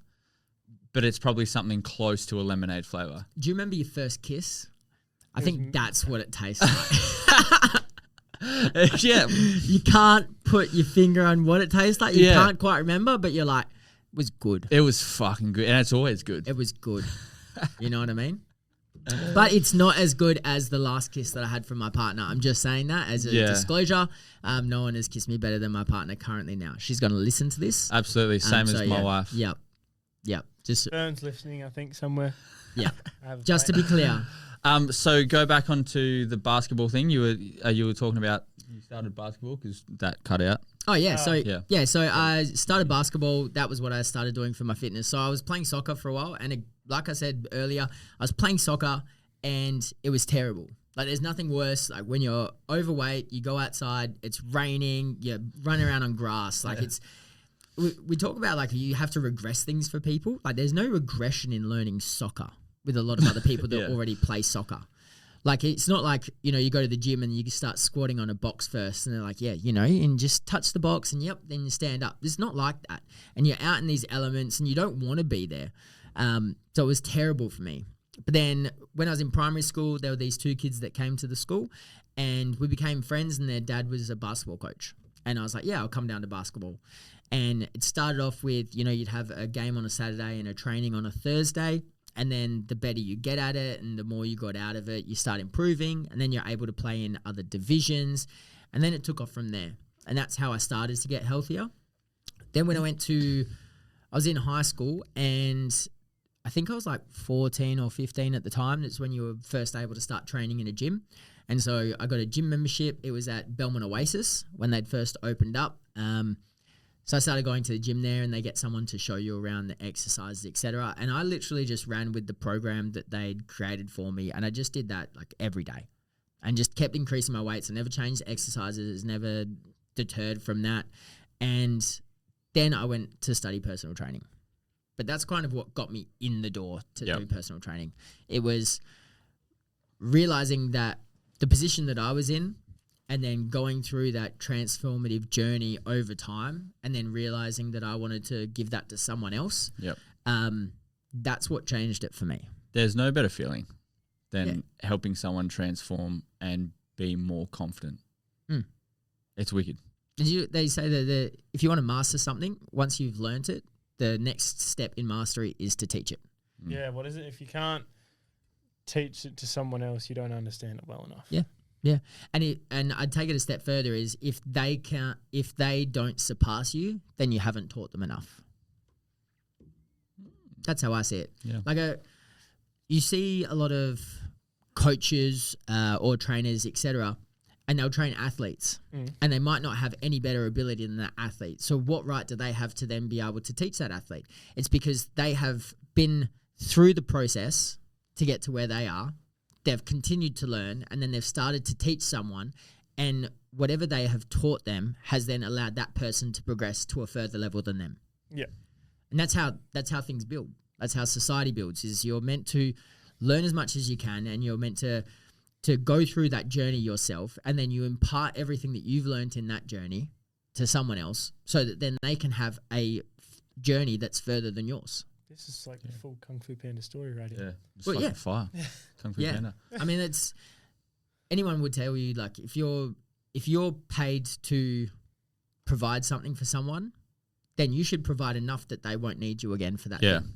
but it's probably something close to a lemonade flavor. Do you remember your first kiss? I think that's what it tastes like. Yeah. You can't put your finger on what it tastes like. You Yeah. can't quite remember, but you're like, it was good. It was fucking good. And it's always good. It was good. You know what I mean? But it's not as good as the last kiss that I had from my partner. I'm just saying that as a disclosure. No one has kissed me better than my partner currently now. She's going to listen to this. Absolutely. Same as my wife. Yep. Just Burns listening, I think, somewhere. yeah. I have a Just to mate. be clear. So go back onto the basketball thing. You were talking about you started basketball because that cut out. Oh yeah, so yeah. so I started basketball. That was what I started doing for my fitness. So I was playing soccer for a while, and like I said earlier, I was playing soccer, and it was terrible. Like there's nothing worse. Like when you're overweight, you go outside, it's raining, you run around on grass. Like we talk about like you have to regress things for people. Like there's no regression in learning soccer with a lot of other people that already play soccer. Like, it's not like, you go to the gym and you start squatting on a box first and they're like, yeah, and just touch the box and then you stand up. It's not like that. And you're out in these elements and you don't want to be there. So it was terrible for me. But then when I was in primary school, there were these two kids that came to the school and we became friends and their dad was a basketball coach. And I was like, yeah, I'll come down to basketball. And it started off with, you'd have a game on a Saturday and a training on a Thursday. And then the better you get at it and the more you got out of it, you start improving. And then you're able to play in other divisions. And then it took off from there. And that's how I started to get healthier. Then when I was in high school and I think I was like 14 or 15 at the time. That's when you were first able to start training in a gym. And so I got a gym membership. It was at Belmont Oasis when they'd first opened up. So I started going to the gym there and they get someone to show you around the exercises, etc. And I literally just ran with the program that they'd created for me. And I just did that like every day and just kept increasing my weights. I never changed exercises, never deterred from that. And then I went to study personal training. But that's kind of what got me in the door to do personal training. It was realizing that the position that I was in and then going through that transformative journey over time and then realizing that I wanted to give that to someone else. Yep. That's what changed it for me. There's no better feeling than helping someone transform and be more confident. Mm. It's wicked. They say that if you want to master something, once you've learnt it, the next step in mastery is to teach it. Yeah, what is it? If you can't teach it to someone else, you don't understand it well enough. Yeah. Yeah, and I'd take it a step further is if they don't surpass you, then you haven't taught them enough. That's how I see it. Yeah. Like you see a lot of coaches or trainers, etc., and they'll train athletes, and they might not have any better ability than that athlete. So what right do they have to then be able to teach that athlete? It's because they have been through the process to get to where they are. They've continued to learn and then they've started to teach someone and whatever they have taught them has then allowed that person to progress to a further level than them. Yeah. And that's how things build. That's how society builds, is you're meant to learn as much as you can, and you're meant to go through that journey yourself, and then you impart everything that you've learned in that journey to someone else, so that then they can have a journey that's further than yours. This is like the full Kung Fu Panda story right here. Yeah. It's fucking fire. Kung Fu Panda. I mean, it's anyone would tell you, like, if you're paid to provide something for someone, then you should provide enough that they won't need you again for that thing.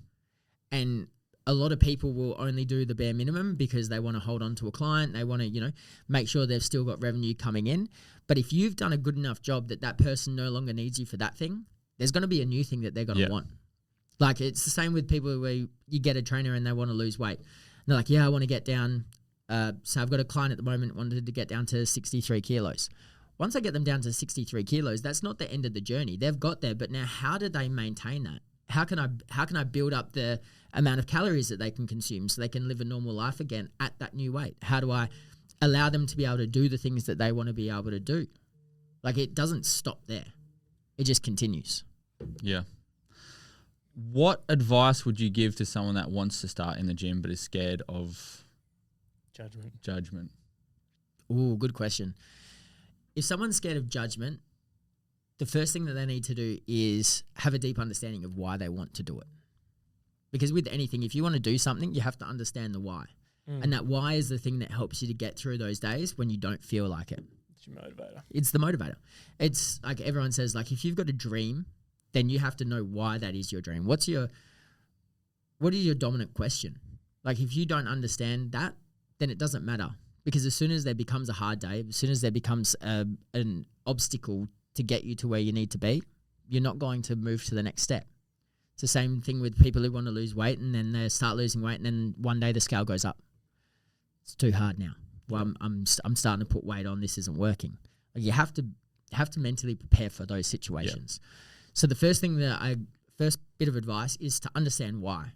And a lot of people will only do the bare minimum because they want to hold on to a client. They want to, make sure they've still got revenue coming in. But if you've done a good enough job that person no longer needs you for that thing, there's going to be a new thing that they're going to want. Like, it's the same with people where you get a trainer and they want to lose weight. And they're like, I want to get down. So I've got a client at the moment wanted to get down to 63 kilos. Once I get them down to 63 kilos, that's not the end of the journey. They've got there, but now how do they maintain that? How can I build up the amount of calories that they can consume so they can live a normal life again at that new weight? How do I allow them to be able to do the things that they want to be able to do? Like, it doesn't stop there. It just continues. Yeah. What advice would you give to someone that wants to start in the gym but is scared of judgment? Ooh, good question. If someone's scared of judgment, the first thing that they need to do is have a deep understanding of why they want to do it. Because with anything, if you want to do something, you have to understand the why. And that why is the thing that helps you to get through those days when you don't feel like it. It's your motivator. It's the motivator. It's like everyone says, like, if you've got a dream, then you have to know why that is your dream. What is your dominant question? Like, if you don't understand that, then it doesn't matter. Because as soon as there becomes a hard day, as soon as there becomes an obstacle to get you to where you need to be, you're not going to move to the next step. It's the same thing with people who want to lose weight, and then they start losing weight, and then one day the scale goes up. It's too hard now. Well, I'm starting to put weight on. This isn't working. Like, you have to mentally prepare for those situations. Yep. So the first bit of advice is to understand why.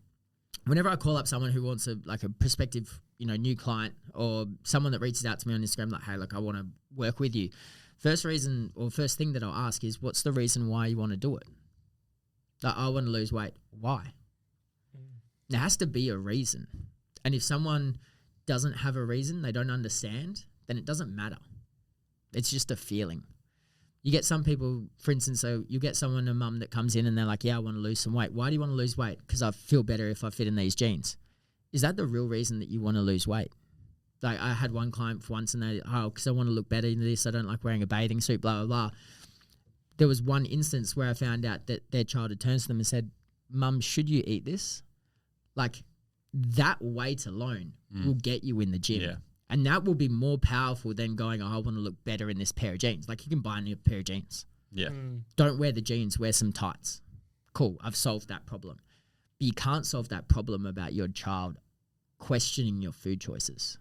Whenever I call up someone who wants a prospective, new client, or someone that reaches out to me on Instagram, like, hey, look, I want to work with you. First thing that I'll ask is, what's the reason why you want to do it? Like, I want to lose weight. Why? There has to be a reason. And if someone doesn't have a reason, they don't understand, then it doesn't matter. It's just a feeling. You get some people, for instance, so you get a mum that comes in and they're like, I want to lose some weight. Why do you want to lose weight? Because I feel better if I fit in these jeans. Is that the real reason that you want to lose weight? Like, I had one client for once and because I want to look better in this. I don't like wearing a bathing suit, blah, blah, blah. There was one instance where I found out that their child had turned to them and said, Mum, should you eat this? Like, that weight alone will get you in the gym. Yeah. And that will be more powerful than going, I want to look better in this pair of jeans. Like, you can buy a new pair of jeans. Yeah. Don't wear the jeans, wear some tights. Cool, I've solved that problem. But you can't solve that problem about your child questioning your food choices.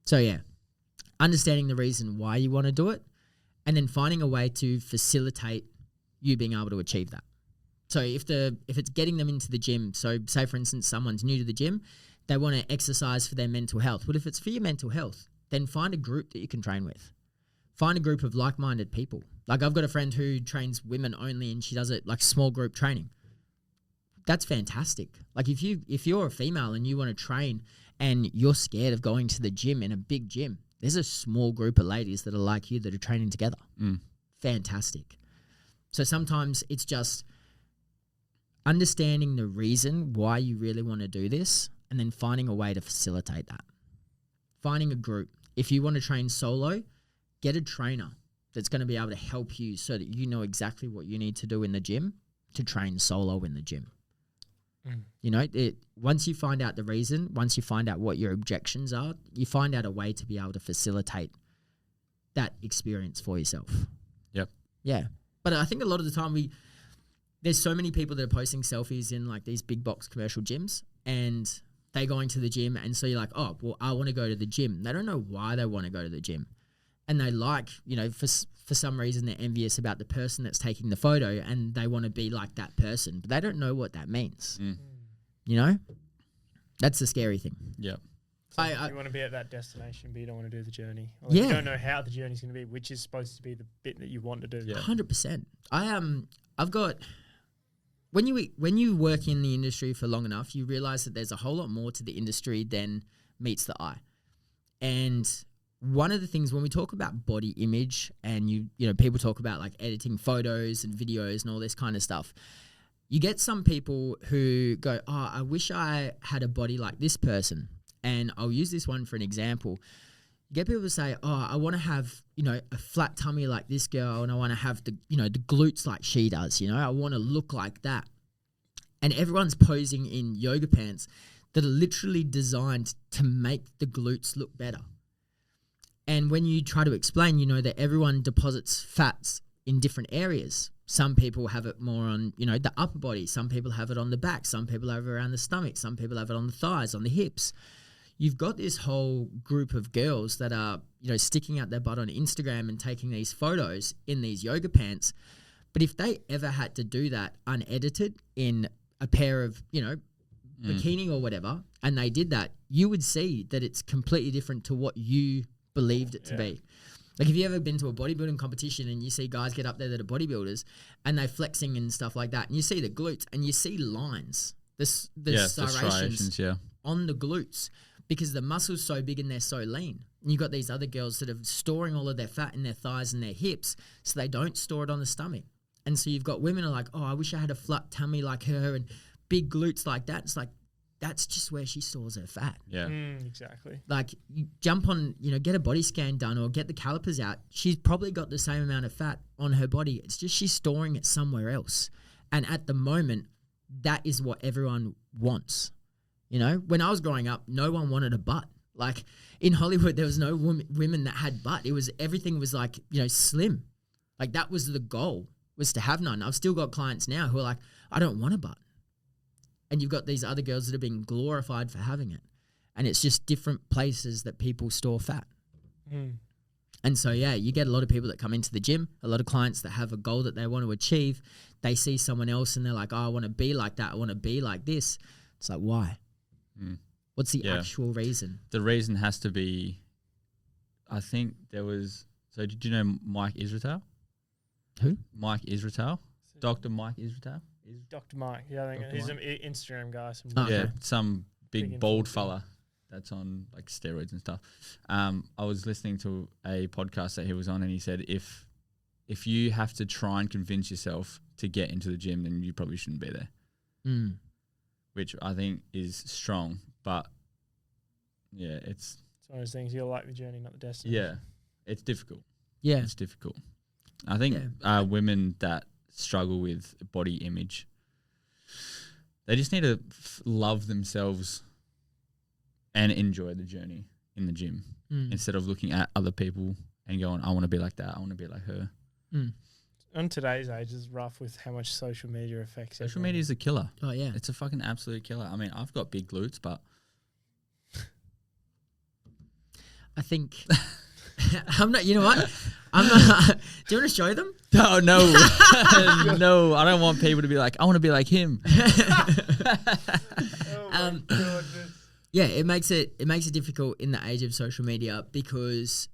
So, yeah, understanding the reason why you want to do it, and then finding a way to facilitate you being able to achieve that. So if it's getting them into the gym, so say, for instance, someone's new to the gym, they want to exercise for their mental health. Well, if it's for your mental health, then find a group that you can train with. Find a group of like-minded people. Like, I've got a friend who trains women only, and she does it like small group training. That's fantastic. Like, if you're a female and you want to train and you're scared of going to the gym in a big gym, there's a small group of ladies that are like you that are training together. Fantastic. So sometimes it's just understanding the reason why you really want to do this, and then finding a way to facilitate that. Finding a group. If you want to train solo, get a trainer that's going to be able to help you so that you know exactly what you need to do in the gym to train solo in the gym. Once you find out the reason, once you find out what your objections are, you find out a way to be able to facilitate that experience for yourself. Yep. Yeah. But I think a lot of the time there's so many people that are posting selfies in like these big box commercial gyms, and they going to the gym, and so you're like, oh, well, I want to go to the gym. They don't know why they want to go to the gym. And they like, for some reason they're envious about the person that's taking the photo, and they want to be like that person, but they don't know what that means. That's the scary thing. Yeah. So you want to be at that destination, but you don't want to do the journey. Or Yeah. you don't know how the journey's going to be, which is supposed to be the bit that you want to do. Yeah. 100%. I've got when you work in the industry for long enough, you realize that there's a whole lot more to the industry than meets the eye. And one of the things when we talk about body image and you know people talk about like editing photos and videos and all this kind of stuff, you get some people who go, "Oh, I wish I had a body like this person." And I'll use this one for an example. You get people to say, "Oh, I want to have, you know, a flat tummy like this girl, and I want to have the, you know, the glutes like she does. You know, I want to look like that." And everyone's posing in yoga pants that are literally designed to make the glutes look better. And when you try to explain, you know that everyone deposits fats in different areas. Some people have it more on, you know, the upper body. Some people have it on the back. Some people have it around the stomach. Some people have it on the thighs, on the hips. You've got this whole group of girls that are, you know, sticking out their butt on Instagram and taking these photos in these yoga pants. But if they ever had to do that unedited in a pair of, you know, bikini or whatever, and they did that, you would see that it's completely different to what you believed it to be. Like, have you ever been to a bodybuilding competition and you see guys get up there that are bodybuilders and they're flexing and stuff like that, and you see the glutes and you see lines, the striations on the glutes, because the muscle's so big and they're so lean. And you've got these other girls that are storing all of their fat in their thighs and their hips so they don't store it on the stomach. And so you've got women who are like, "Oh, I wish I had a flat tummy like her and big glutes like that." It's like, that's just where she stores her fat. Yeah. Exactly. Like, you jump on, you know, get a body scan done or get the calipers out. She's probably got the same amount of fat on her body. It's just she's storing it somewhere else. And at the moment, that is what everyone wants. You know, when I was growing up, no one wanted a butt. Like, in Hollywood, there was no women that had butt. Everything was like, you know, slim. Like, that was the goal, was to have none. I've still got clients now who are like, "I don't want a butt." And you've got these other girls that are being glorified for having it. And it's just different places that people store fat. And so, yeah, you get a lot of people that come into the gym, a lot of clients that have a goal that they want to achieve. They see someone else and they're like, "Oh, I want to be like that. I want to be like this." It's like, why? What's the actual reason? The reason has to be, I think there was, so did you know Mike Israel? Who? Mike Israel. Dr. Mike Israel. Dr. Mike. Yeah, I think Dr. he's Mike. an Instagram guy. Yeah, some big Big bald influencer. fella that's on like steroids and stuff. I was listening to a podcast that he was on, and he said if you have to try and convince yourself to get into the gym, then you probably shouldn't be there. Which I think is strong, but yeah, it's one of those things. You'll like the journey, not the destination. yeah, it's difficult. Yeah. It's difficult. I think women that struggle with body image, they just need to love themselves and enjoy the journey in the gym instead of looking at other people and going, "I want to be like that. I want to be like her." On today's age, it's rough with how much social media affects Social everyone. media is a killer. Oh, yeah. It's a fucking absolute killer. I mean, I've got big glutes, but I think I'm not, you know what? I'm not. Do you want to show them? no, no, no. I don't want people to be like, "I want to be like him." Oh my goodness. Yeah, it makes it difficult in the age of social media, because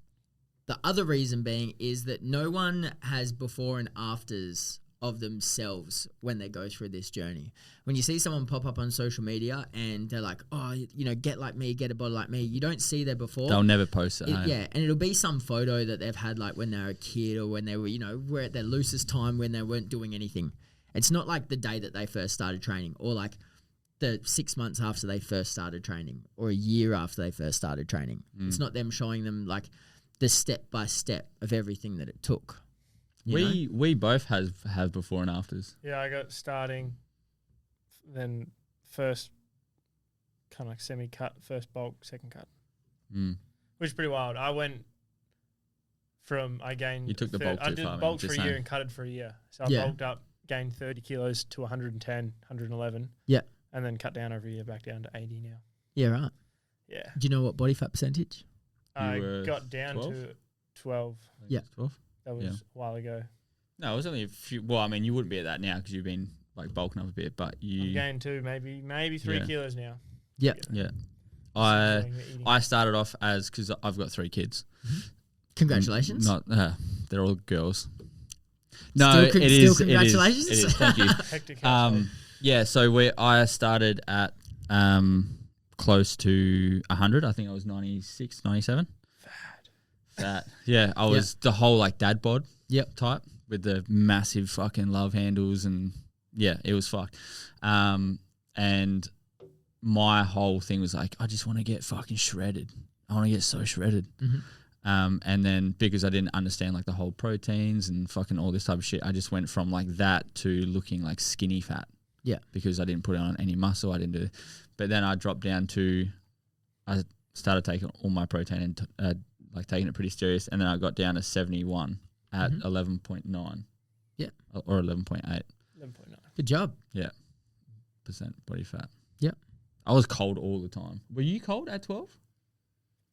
the other reason being is that no one has before and afters of themselves when they go through this journey. When you see someone pop up on social media and they're like, "Oh, you know, get like me, get a body like me," you don't see their before. They'll never post it. Yeah, and it'll be some photo that they've had like when they were a kid or when they were, you know, were at their loosest time when they weren't doing anything. It's not like the day that they first started training, or like the 6 months after they first started training, or a year after they first started training. It's not them showing them like the step by step of everything that it took. We both have before and afters. Yeah, I got starting, then first kind of like semi-cut, first bulk, second cut. Which is pretty wild. I went from, I gained... You took the bulk I too did far, bulk man, for a just year saying. and cutted for a year. So I Yeah. bulked up, gained 30 kilos to 110, 111. Yeah. And then cut down over a year, back down to 80 now. Yeah, right. Yeah. Do you know what body fat percentage? I were got down 12? to 12. Yeah. 12? That was a while ago. No, it was only a few. Well, I mean, you wouldn't be at that now because you've been like bulking up a bit, but I've you. gained 2, maybe 3 Yeah. kilos now. Yeah. Yeah. I started off as, because I've got 3 kids. Congratulations. Not they're all girls. No, Still it is. congratulations. It is. Thank you. Hectic household. Yeah, so I started at close to 100. I think I was 96, 97. Fat. Yeah, I was the whole like dad bod type with the massive fucking love handles, and yeah, it was fucked. And my whole thing was like, I just want to get fucking shredded. I want to get so shredded. And then because I didn't understand like the whole proteins and fucking all this type of shit, I just went from like that to looking like skinny fat. Yeah. Because I didn't put on any muscle. I didn't do, but then I dropped down to, I started taking all my protein and like taking it pretty serious. And then I got down to 71 at 11.9. Yeah. Or 11.8. 11.9. Good job. Yeah. Percent body fat. Yeah. I was cold all the time. Were you cold at 12?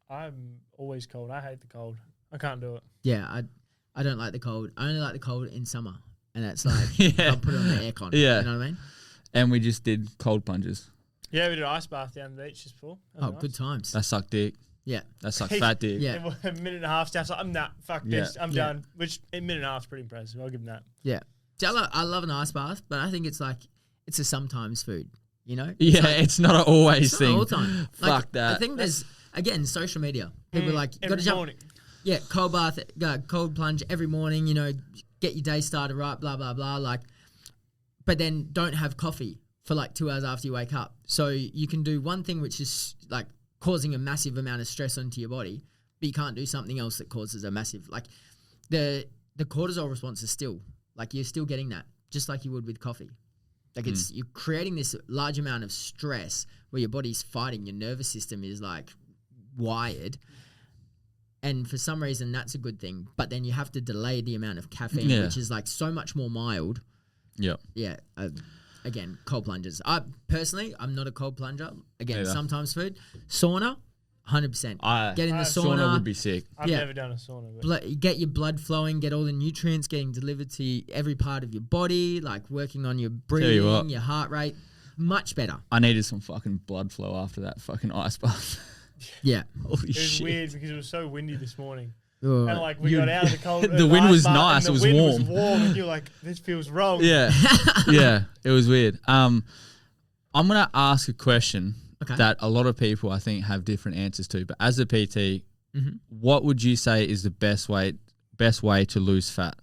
I'm always cold. I hate the cold. I can't do it. Yeah, I don't like the cold. I only like the cold in summer, and that's like I'll put it on the aircon. Yeah, you know what I mean. And we just did cold plunges. Yeah, we did an ice bath down the beach just before. Oh, nice. Good times. That sucked dick. Yeah, that sucked fat dick. Yeah, a minute and a half. Like, I'm not. Fuck this. I'm done. Which a minute and a half is pretty impressive. I'll give them that. Yeah, see, I love an ice bath, but I think it's like it's a sometimes food. You know. Yeah, like, it's not an always it's thing. Not all time. Fuck like, that. I think there's again social media. People are like you got to jump. Morning. Yeah, cold bath, cold plunge every morning. You know, get your day started right. Blah blah blah. Like, but then don't have coffee for like 2 hours after you wake up. So you can do one thing which is like causing a massive amount of stress onto your body, but you can't do something else that causes a massive like the cortisol response is still like you're still getting that just like you would with coffee. Like it's you're creating this large amount of stress where your body's fighting, your nervous system is like wired. And for some reason that's a good thing, but then you have to delay the amount of caffeine, which is like so much more mild. Yeah. Yeah. Again, cold plungers. I'm not a cold plunger. Again, sometimes food. Sauna, 100%. Get in the sauna. Sauna would be sick. I've never done a sauna. But get your blood flowing, get all the nutrients getting delivered to every part of your body, like working on your breathing, your heart rate. Much better. I needed some fucking blood flow after that fucking ice bath. Yeah. Holy it was shit. weird because it was so windy this morning. And like we got out of the cold. The wind was nice. It was warm. The wind was warm, and you're like, "This feels wrong." Yeah, yeah. It was weird. I'm gonna ask a question that a lot of people I think have different answers to. But as a PT, what would you say is the best way to lose fat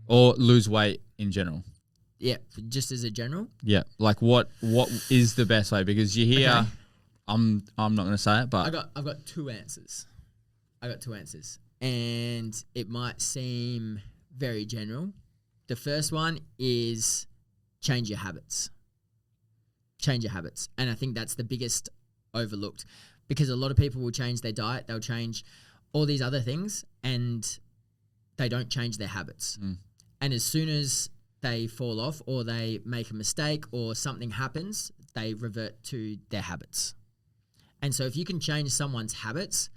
or lose weight in general? Yeah, just as a general. Yeah, like what is the best way? Because you hear, I'm not gonna say it, but I've got 2 answers. And it might seem very general. The first one is change your habits. And I think that's the biggest overlooked because a lot of people will change their diet, they'll change all these other things and they don't change their habits. And as soon as they fall off or they make a mistake or something happens, they revert to their habits. And so if you can change someone's habits,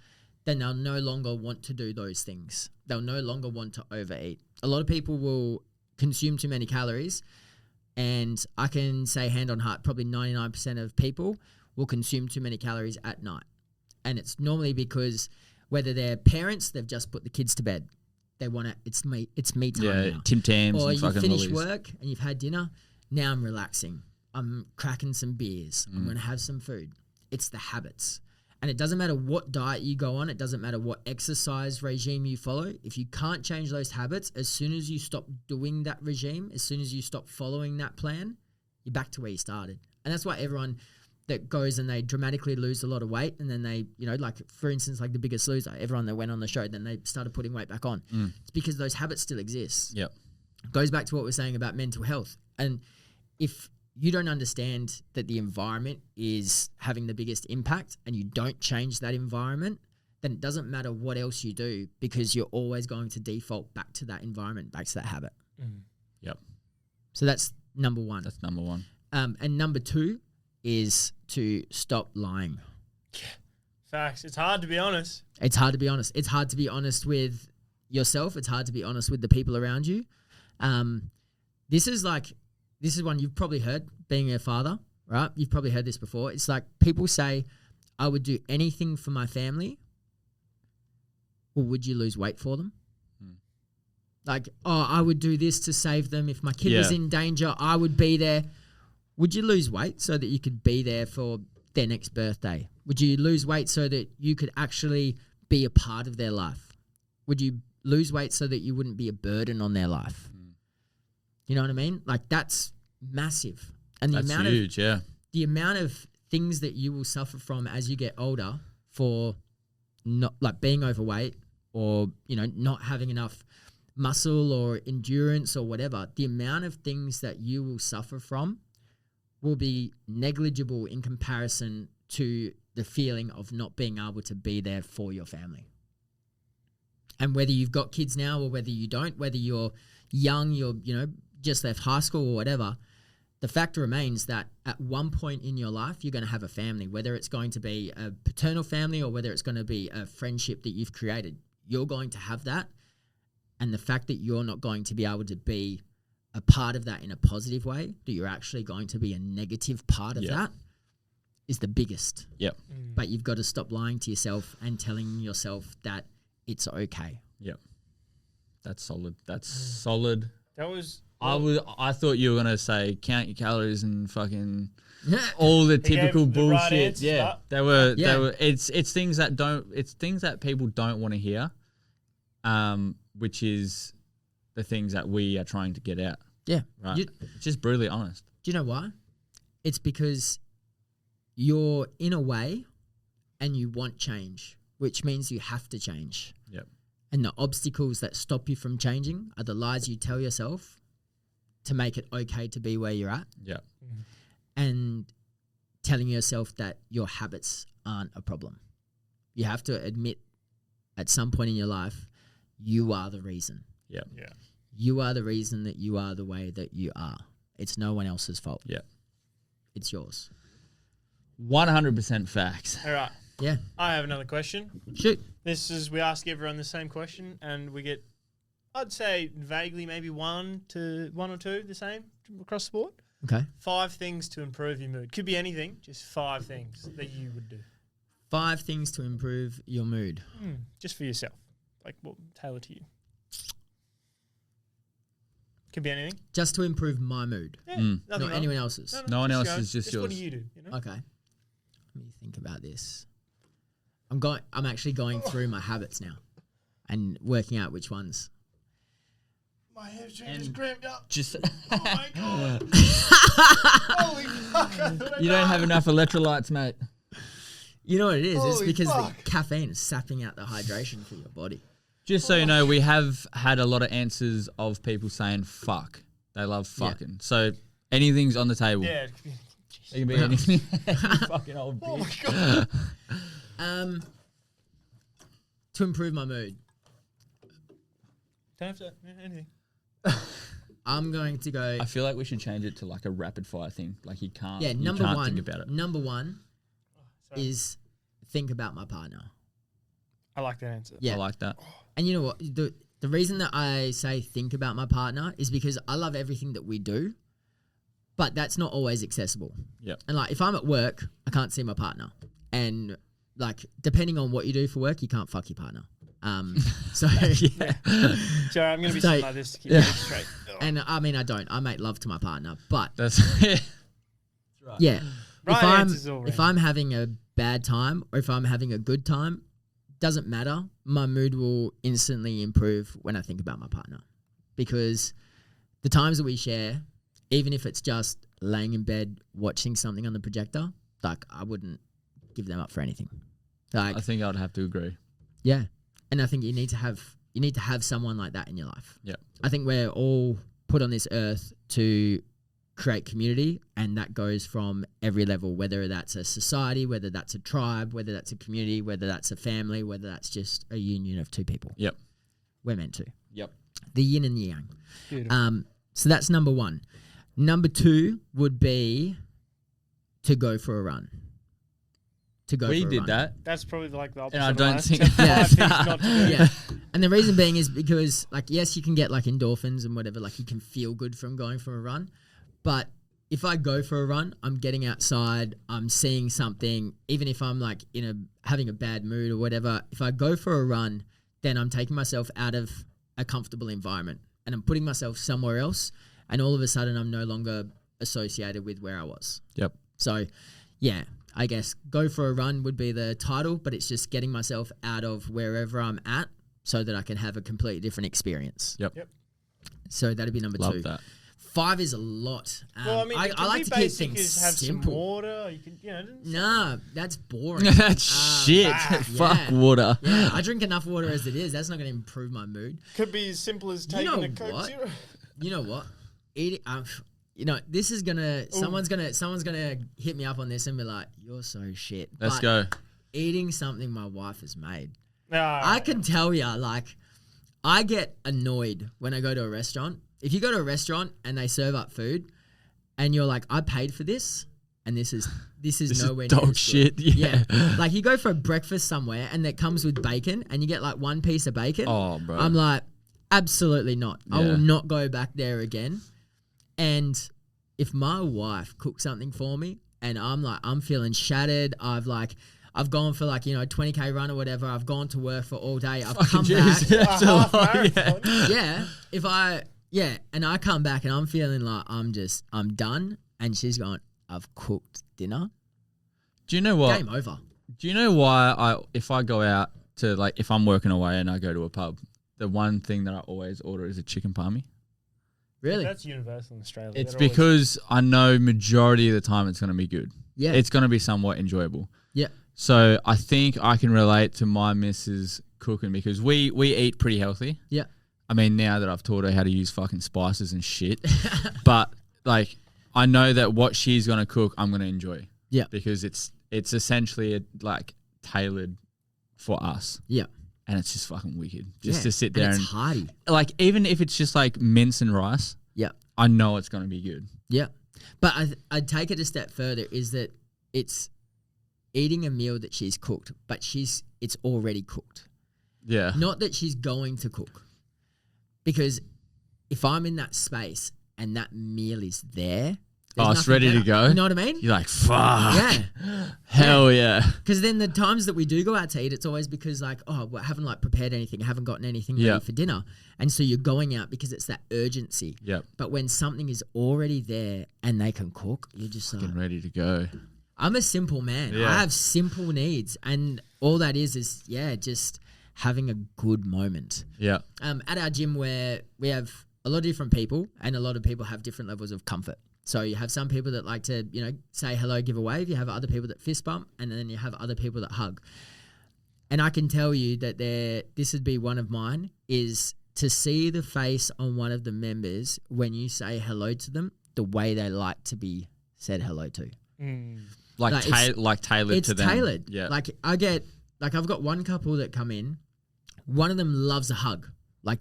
then they'll no longer want to do those things. They'll no longer want to overeat. A lot of people will consume too many calories, and I can say hand on heart, probably 99% of people will consume too many calories at night. And it's normally because whether they're parents, they've just put the kids to bed. They want to, it's me time now. Tim Tams or and fucking you finish lollies. work and you've had dinner. Now I'm relaxing. I'm cracking some beers. I'm going to have some food. It's the habits. And it doesn't matter what diet you go on. It doesn't matter what exercise regime you follow. If you can't change those habits, as soon as you stop doing that regime, as soon as you stop following that plan, you're back to where you started. And that's why everyone that goes and they dramatically lose a lot of weight and then they, you know, like for instance, like The Biggest Loser, everyone that went on the show, then they started putting weight back on. It's because those habits still exist. Yep. Goes back to what we're saying about mental health. And if you don't understand that the environment is having the biggest impact and you don't change that environment, then it doesn't matter what else you do because you're always going to default back to that environment, back to that habit. Yep. So that's number one. That's number one. And number 2 is to stop lying. Facts. It's hard to be honest. It's hard to be honest. It's hard to be honest with yourself. It's hard to be honest with the people around you. This is one you've probably heard, being a father, right? You've probably heard this before. It's like people say, I would do anything for my family, or would you lose weight for them? Like, oh, I would do this to save them. If my kid was in danger, I would be there. Would you lose weight so that you could be there for their next birthday? Would you lose weight so that you could actually be a part of their life? Would you lose weight so that you wouldn't be a burden on their life? You know what I mean? Like, that's massive. And that's huge, the amount of things that you will suffer from as you get older for not like being overweight or, you know, not having enough muscle or endurance or whatever, the amount of things that you will suffer from will be negligible in comparison to the feeling of not being able to be there for your family. And whether you've got kids now or whether you don't, whether you're young, you're, you know, just left high school or whatever, the fact remains that at one point in your life, you're going to have a family, whether it's going to be a paternal family or whether it's going to be a friendship that you've created. You're going to have that. And the fact that you're not going to be able to be a part of that in a positive way, that you're actually going to be a negative part of that, is the biggest. Yep. But you've got to stop lying to yourself and telling yourself that it's okay. Yep. That's solid. That's solid. That was... I thought you were gonna say count your calories and fucking all the typical bullshit. Right, they were. It's things that people don't want to hear, which is the things that we are trying to get out. Yeah, right. Just brutally honest. Do you know why? It's because you're in a way, and you want change, which means you have to change. Yep. And the obstacles that stop you from changing are the lies you tell yourself to make it okay to be where you're at. Yeah. And telling yourself that your habits aren't a problem. You have to admit at some point in your life, you are the reason. Yeah. Yeah. You are the reason that you are the way that you are. It's no one else's fault. Yeah. It's yours. 100% facts. All right. Yeah. I have another question. Shoot. We ask everyone the same question and we get, I'd say vaguely maybe one or two the same across the board. Okay. 5 things to improve your mood. Could be anything, just 5 things that you would do. 5 things to improve your mood. Just for yourself. Like, what tailored to you. Could be anything. Just to improve my mood. Yeah, Not anyone else's. No one else's, just yours. What do you do? You know? Okay. Let me think about this. I'm actually going through my habits now and working out which ones. My hamstring just cramped up. Just oh my God. Holy fuck. You don't have enough electrolytes, mate. You know what it is? Holy it's because fuck. the caffeine is sapping out the hydration for your body. Just so you know, we have had a lot of answers of people saying fuck. They love fucking. Yeah. So anything's on the table. Yeah. It can be anything. Fucking old bitch. Oh my God. To improve my mood. Don't have to. Anything. I'm going to go. I feel like we should change it to like a rapid fire thing. Like you can't. Yeah, you can't think about it. Number one is think about my partner. I like that answer. Yeah. I like that. And you know what? The reason that I say think about my partner is because I love everything that we do, but that's not always accessible. Yeah. And like if I'm at work, I can't see my partner. And like depending on what you do for work, you can't fuck your partner. So yeah. Sorry, I'm going to be sitting like this to keep it straight. And I mean, I make love to my partner, but That's right. Yeah. Right, if I'm having a bad time or if I'm having a good time, doesn't matter. My mood will instantly improve when I think about my partner, because the times that we share, even if it's just laying in bed watching something on the projector, like I wouldn't give them up for anything. Like I think I'd have to agree. Yeah. And I think you need to have someone like that in your life. Yeah. I think we're all put on this earth to create community, and that goes from every level, whether that's a society, whether that's a tribe, whether that's a community, whether that's a family, whether that's just a union of 2 people. Yep. We're meant to. Yep. The yin and the yang. Beautiful. So that's number 1. Number 2 would be to go for a run. We did that. That's probably like the opposite. And I don't of think. things not to do. Yeah. And the reason being is because, like, yes, you can get like endorphins and whatever, like you can feel good from going for a run, but if I go for a run, I'm getting outside, I'm seeing something, even if I'm like having a bad mood or whatever, if I go for a run, then I'm taking myself out of a comfortable environment and I'm putting myself somewhere else, and all of a sudden I'm no longer associated with where I was. Yep. So, yeah, I guess go for a run would be the title, but it's just getting myself out of wherever I'm at so that I can have a completely different experience. Yep. So that'd be number Love 2. that. 5 is a lot. Well, I mean, I like to keep things have simple. some water. You can, Nah, that's boring. That's shit. Fuck yeah. water. Yeah, I drink enough water as it is. That's not going to improve my mood. Could be as simple as taking a Coke Zero. You know what? This is gonna. Someone's gonna hit me up on this and be like, "You're so shit." Let's go. Eating something my wife has made. I can tell you, like, I get annoyed when I go to a restaurant. If you go to a restaurant and they serve up food, and you're like, I paid for this, and this is nowhere near dog shit. Yeah. Like you go for a breakfast somewhere and it comes with bacon, and you get like one piece of bacon. Oh, bro. I'm like, absolutely not. I will not go back there again. And if my wife cooks something for me, and I'm feeling shattered, I've gone for 20K run or whatever. I've gone to work for all day. I've come back. That's a lot. Yeah. And I come back and I'm feeling like I'm done. And she's going, I've cooked dinner. Do you know what? Game over. Do you know why if I go out to if I'm working away and I go to a pub, the one thing that I always order is a chicken palmy? Really? That's universal in Australia. It's because I know majority of the time it's going to be good. Yeah. It's going to be somewhat enjoyable. Yeah. So I think I can relate to my missus cooking because we eat pretty healthy. Yeah. I mean, now that I've taught her how to use fucking spices and shit, but I know that what she's going to cook, I'm going to enjoy. Yeah. Because it's essentially tailored for us. Yeah. And it's just fucking wicked. Just to sit there and and it's hearty. Even if it's just mince and rice. Yeah. I know it's going to be good. Yeah. But I'd take it a step further is that it's eating a meal that she's cooked, but it's already cooked. Yeah. Not that she's going to cook. Because if I'm in that space and that meal is there, it's ready to go. You know what I mean? You're like, fuck. Yeah. Hell yeah. Because then the times that we do go out to eat, it's always because I haven't prepared anything, I haven't gotten anything ready for dinner. And so you're going out because it's that urgency. Yep. But when something is already there and they can cook, you're just getting ready to go. I'm a simple man. Yeah. I have simple needs. And all that is just having a good moment. Yeah. At our gym where we have a lot of different people and a lot of people have different levels of comfort. So you have some people that like to, say hello, give a wave. You have other people that fist bump, and then you have other people that hug. And I can tell you that this would be one of mine, is to see the face on one of the members when you say hello to them, the way they like to be said hello to. Tailored to them. It's tailored. Yeah. I've got one couple that come in. One of them loves a hug.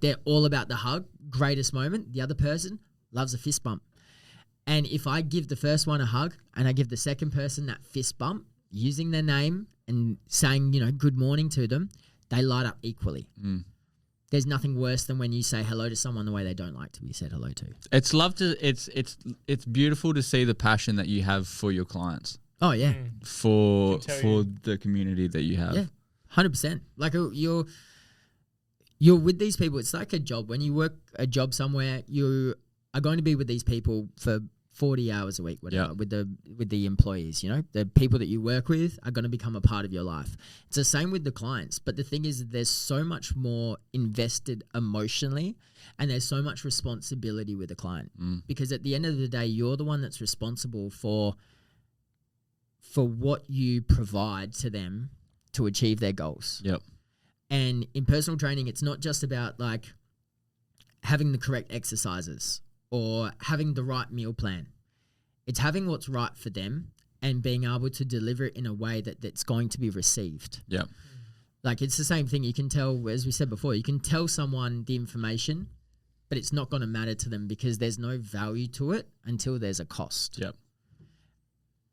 They're all about the hug, greatest moment. The other person loves a fist bump. And if I give the first one a hug and I give the second person that fist bump, using their name and saying, good morning to them, they light up equally. Mm. There's nothing worse than when you say hello to someone the way they don't like to be said hello to. It's beautiful to see the passion that you have for your clients. Oh yeah. For the community that you have. Yeah. 100%. You're with these people. It's like a job. When you work a job somewhere, you are going to be with these people for 40 hours a week, whatever, with the employees, the people that you work with are going to become a part of your life. It's the same with the clients. But the thing is, there's so much more invested emotionally and there's so much responsibility with the client because at the end of the day, you're the one that's responsible for what you provide to them to achieve their goals. Yep. And in personal training, it's not just about having the correct exercises or having the right meal plan. It's having what's right for them and being able to deliver it in a way that's going to be received. Yeah. It's the same thing. You can tell, as we said before, you can tell someone the information, but it's not going to matter to them because there's no value to it until there's a cost. Yep.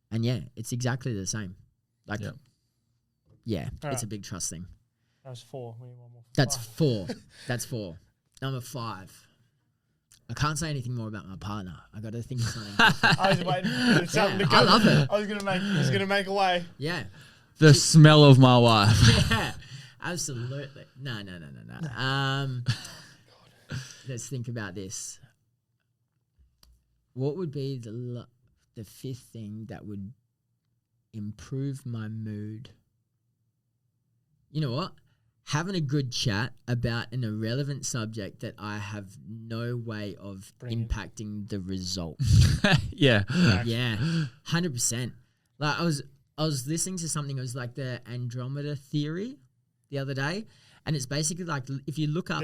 And yeah, it's exactly the same. Yep. It's a big trust thing. That was 4. We need one more. That's 4. That's 4. Number 5. I can't say anything more about my partner. I got to think of something. I was waiting for something to Yeah, go. I love her. I was gonna make a way. Yeah. The smell of my wife. Yeah. Absolutely. No. Let's think about this. What would be the fifth thing that would improve my mood? You know what? Having a good chat about an irrelevant subject that I have no way of impacting the result. Yeah. Yeah, 100%. Like I was listening to something. It was like the Andromeda theory the other day, and it's basically like if you look up,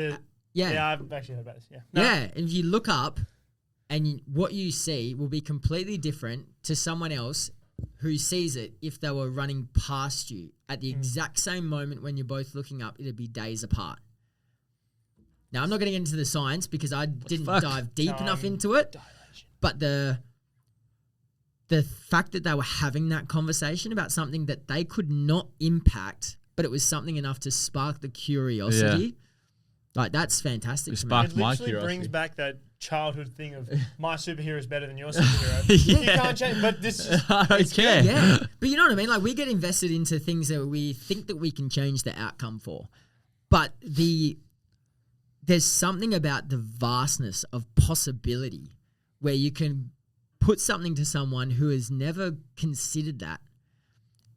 Yeah, I've actually heard about this. Yeah. yeah, if you look up, and what you see will be completely different to someone else who sees it if they were running past you at the exact same moment when you're both looking up. It'd be days apart. Now, I'm not going to get into the science because I didn't dive deep enough into it, but the fact that they were having that conversation about something that they could not impact, but it was something enough to spark the curiosity, like that's fantastic. It literally brings back that childhood thing of my superhero is better than your superhero. You can't change, but this is... I don't care. Yeah, but you know what I mean? Like we get invested into things that we think that we can change the outcome for, but there's something about the vastness of possibility where you can put something to someone who has never considered that,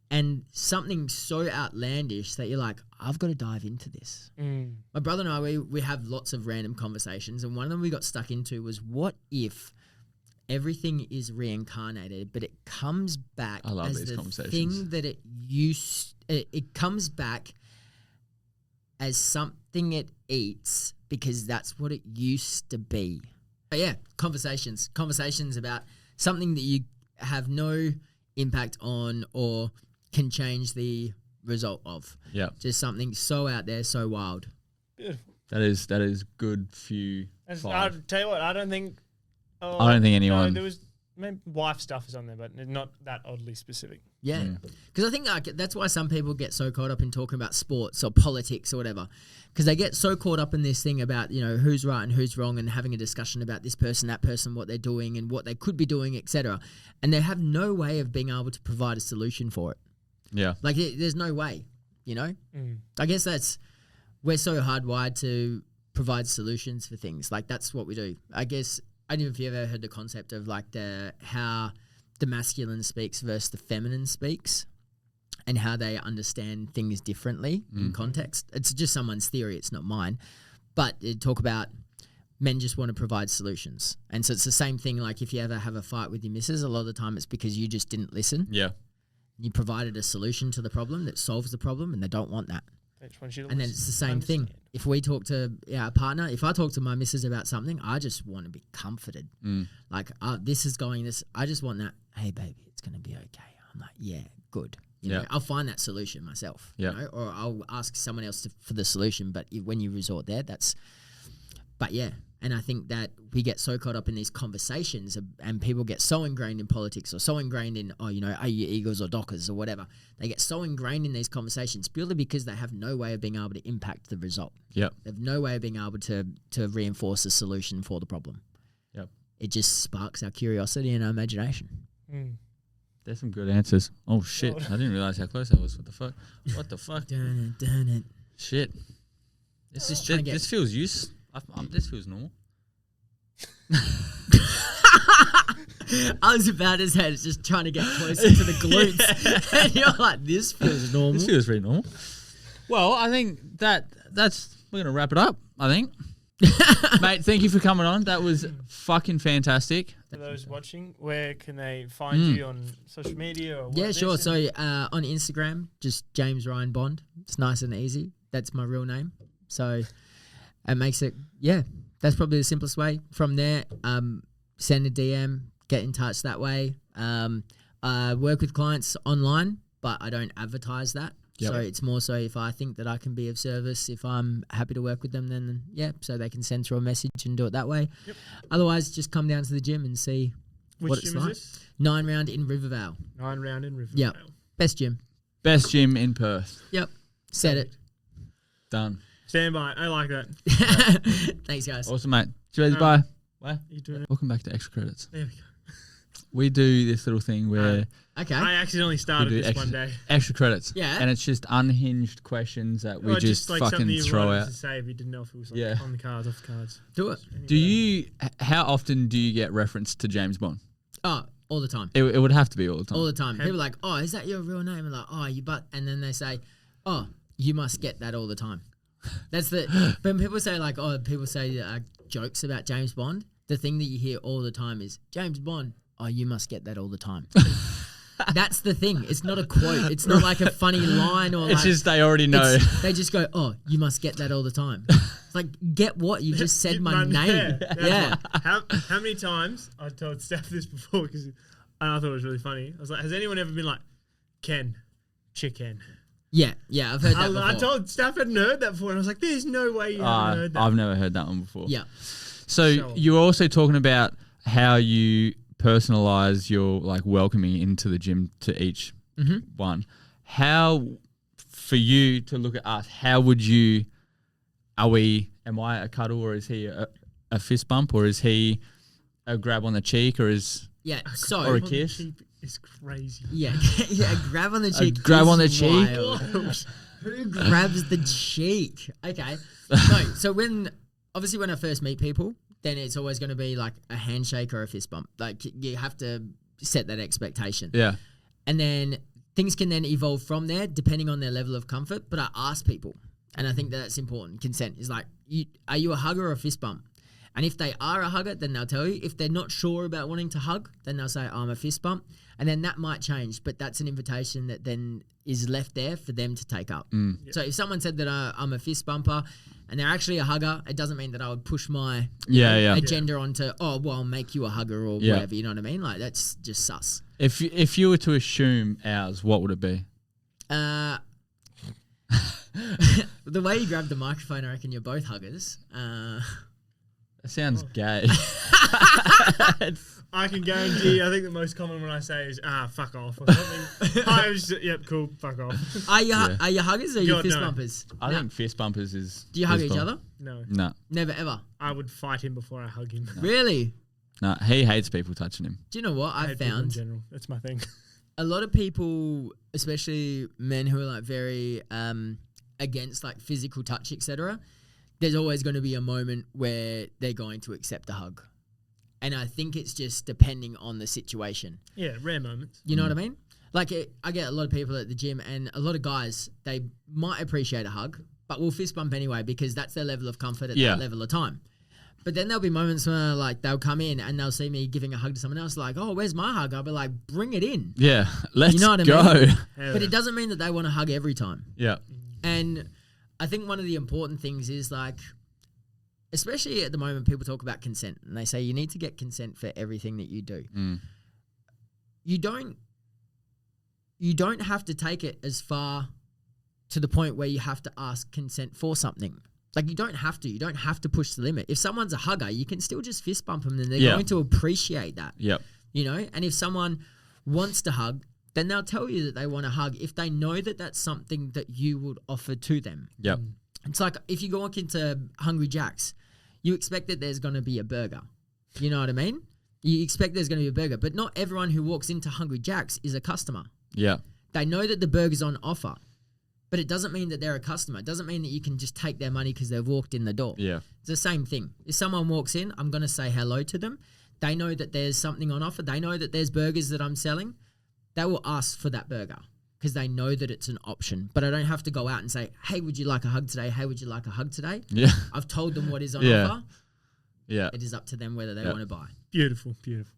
and something so outlandish that you're like, I've got to dive into this. My brother and I, we have lots of random conversations, and one of them we got stuck into was, what if everything is reincarnated, but it comes back as the thing that it comes back as something it eats because that's what it used to be. But yeah, conversations about something that you have no impact on or can change the result of. Yeah. Just something so out there, so wild. Beautiful. That is good few. I'll tell you what, I don't think anyone. No, there was maybe wife stuff is on there, but not that oddly specific. Yeah, because I think that's why some people get so caught up in talking about sports or politics or whatever, because they get so caught up in this thing about, you know, who's right and who's wrong and having a discussion about this person, that person, what they're doing and what they could be doing, etc. And they have no way of being able to provide a solution for it. Yeah. Like there's no way, you know? I guess we're so hardwired to provide solutions for things. Like that's what we do. I guess, I don't know if you ever heard the concept of like how the masculine speaks versus the feminine speaks and how they understand things differently in context. It's just someone's theory. It's not mine, but it talk about men just want to provide solutions. And so it's the same thing. Like if you ever have a fight with your missus, a lot of the time it's because you just didn't listen. Yeah. You provided a solution to the problem that solves the problem and they don't want that. And then it's the same thing. If we talk to our partner, if I talk to my missus about something, I just want to be comforted. Like, this is going this. I just want that, hey, baby, it's going to be okay. I'm like, yeah, good. You know, I'll find that solution myself. You know, or I'll ask someone else for the solution. But when you resort there, but yeah. And I think that we get so caught up in these conversations and people get so ingrained in politics or so ingrained in, are you Eagles or Dockers or whatever. They get so ingrained in these conversations purely because they have no way of being able to impact the result. Yep. They have no way of being able to reinforce a solution for the problem. Yep. It just sparks our curiosity and our imagination. There's some good answers. Oh, shit. I didn't realize how close I was. What the fuck? What the fuck? Darn it. Shit. This feels useless. This feels normal. I was about his head just trying to get closer to the glutes. And you're like, this feels normal. This feels pretty normal. Well, I think that's we're going to wrap it up, I think. Mate, thank you for coming on. That was fucking fantastic. For those watching, where can they find you on social media? Or yeah, sure. So on Instagram, just James Ryan Bond. It's nice and easy. That's my real name. So it makes it, that's probably the simplest way. From there, send a DM, get in touch that way. Work with clients online, but I don't advertise that. Yep. So it's more so if I think that I can be of service, if I'm happy to work with them, then so they can send through a message and do it that way. Yep. Otherwise, just come down to the gym and see what it's like. 9 Round in Rivervale. 9 Round in Rivervale. Yep. Best gym. Best gym in Perth. Yep. Said it. Done. Stand by. I like that. Thanks, guys. Awesome, mate. Cheers. Bye. What? You doing it? Welcome back to Extra Credits. There we go. We do this little thing where Okay. I accidentally started do this one day. extra credits. Yeah. And it's just unhinged questions that we Well, just like fucking something you throw wanted out. to say, but you didn't know if it was like Yeah. on the cards, off the cards. Do it. Anyway. How often do you get referenced to James Bond? Oh, all the time. It would have to be all the time. All the time. People are like, oh, is that your real name? And like, oh, and then they say, oh, you must get that all the time. That's the, when people say like, oh, people say jokes about James Bond, the thing that you hear all the time is, James Bond, oh, you must get that all the time. That's the thing. It's not a quote. It's not like a funny line or It's like, just they already know. they just go, oh, you must get that all the time. It's like, get what? You just said my name. Yeah. How many times I told Steph this before because I thought it was really funny. I was like, has anyone ever been like, Ken, chicken? Yeah, I've heard that before. I told Steph hadn't heard that before, and I was like, there's no way you haven't heard that. I've never heard that one before. Yeah. So you were also talking about how you personalize your like welcoming into the gym to each one. How, for you to look at us, how would you, am I a cuddle or is he a fist bump or is he a grab on the cheek or is or a kiss? It's crazy. Yeah, yeah, grab on the cheek. Grab on the cheek? Who grabs the cheek? Okay. No, so when I first meet people, then it's always going to be like a handshake or a fist bump. Like you have to set that expectation. Yeah. And then things can then evolve from there depending on their level of comfort. But I ask people, and I think that's important. Consent is like, are you a hugger or a fist bump? And if they are a hugger, then they'll tell you. If they're not sure about wanting to hug, then they'll say, I'm a fist bump. And then that might change, but that's an invitation that then is left there for them to take up. Mm. So if someone said that I'm a fist bumper and they're actually a hugger, it doesn't mean that I would push my agenda onto, oh, well, I'll make you a hugger or whatever, you know what I mean? Like, that's just sus. If you were to assume ours, what would it be? The way you grab the microphone, I reckon you're both huggers. That sounds gay. I can guarantee, I think the most common one I say is, fuck off, or something. I was just, yep, cool, fuck off. Are you huggers or are you fist bumpers? I think fist bumpers is... Do you hug each other? No. Never, ever? I would fight him before I hug him. Really? No, he hates people touching him. Do you know what I hate people in found? general. That's my thing. A lot of people, especially men who are like very against like physical touch, etc., there's always going to be a moment where they're going to accept a hug. And I think it's just depending on the situation. Yeah, rare moments. You know what I mean? Like I get a lot of people at the gym and a lot of guys, they might appreciate a hug, but will fist bump anyway because that's their level of comfort at that level of time. But then there'll be moments where like they'll come in and they'll see me giving a hug to someone else like, oh, where's my hug? I'll be like, bring it in. Yeah, let's you know what go. I mean? Yeah. But it doesn't mean that they want to hug every time. Yeah. And I think one of the important things is like, especially at the moment, people talk about consent and they say you need to get consent for everything that you do. Mm. You don't have to take it as far to the point where you have to ask consent for something. Like you don't have to push the limit. If someone's a hugger, you can still just fist bump them and they're going to appreciate that. Yep. You know, and if someone wants to hug, then they'll tell you that they want to hug if they know that that's something that you would offer to them. Yep. It's like if you walk into Hungry Jack's, you expect that there's going to be a burger. You know what I mean? You expect there's going to be a burger, but not everyone who walks into Hungry Jack's is a customer. Yeah. They know that the burger's on offer, but it doesn't mean that they're a customer. It doesn't mean that you can just take their money because they've walked in the door. Yeah. It's the same thing. If someone walks in, I'm going to say hello to them. They know that there's something on offer. They know that there's burgers that I'm selling. They will ask for that burger because they know that it's an option. But I don't have to go out and say, hey, would you like a hug today? Hey, would you like a hug today? Yeah. I've told them what is on offer. Yeah. It is up to them whether they want to buy. Beautiful, beautiful.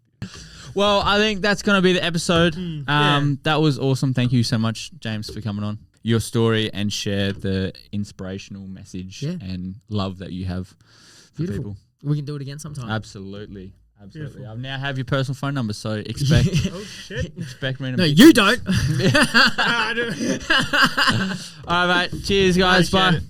Well, I think that's going to be the episode. That was awesome. Thank you so much, James, for coming on. Your story and share the inspirational message and love that you have for people. We can do it again sometime. Absolutely. Beautiful. I now have your personal phone number, so expect Oh, shit. expect me to No, you don't. I do. All right, mate. Cheers, guys. Appreciate Bye. it.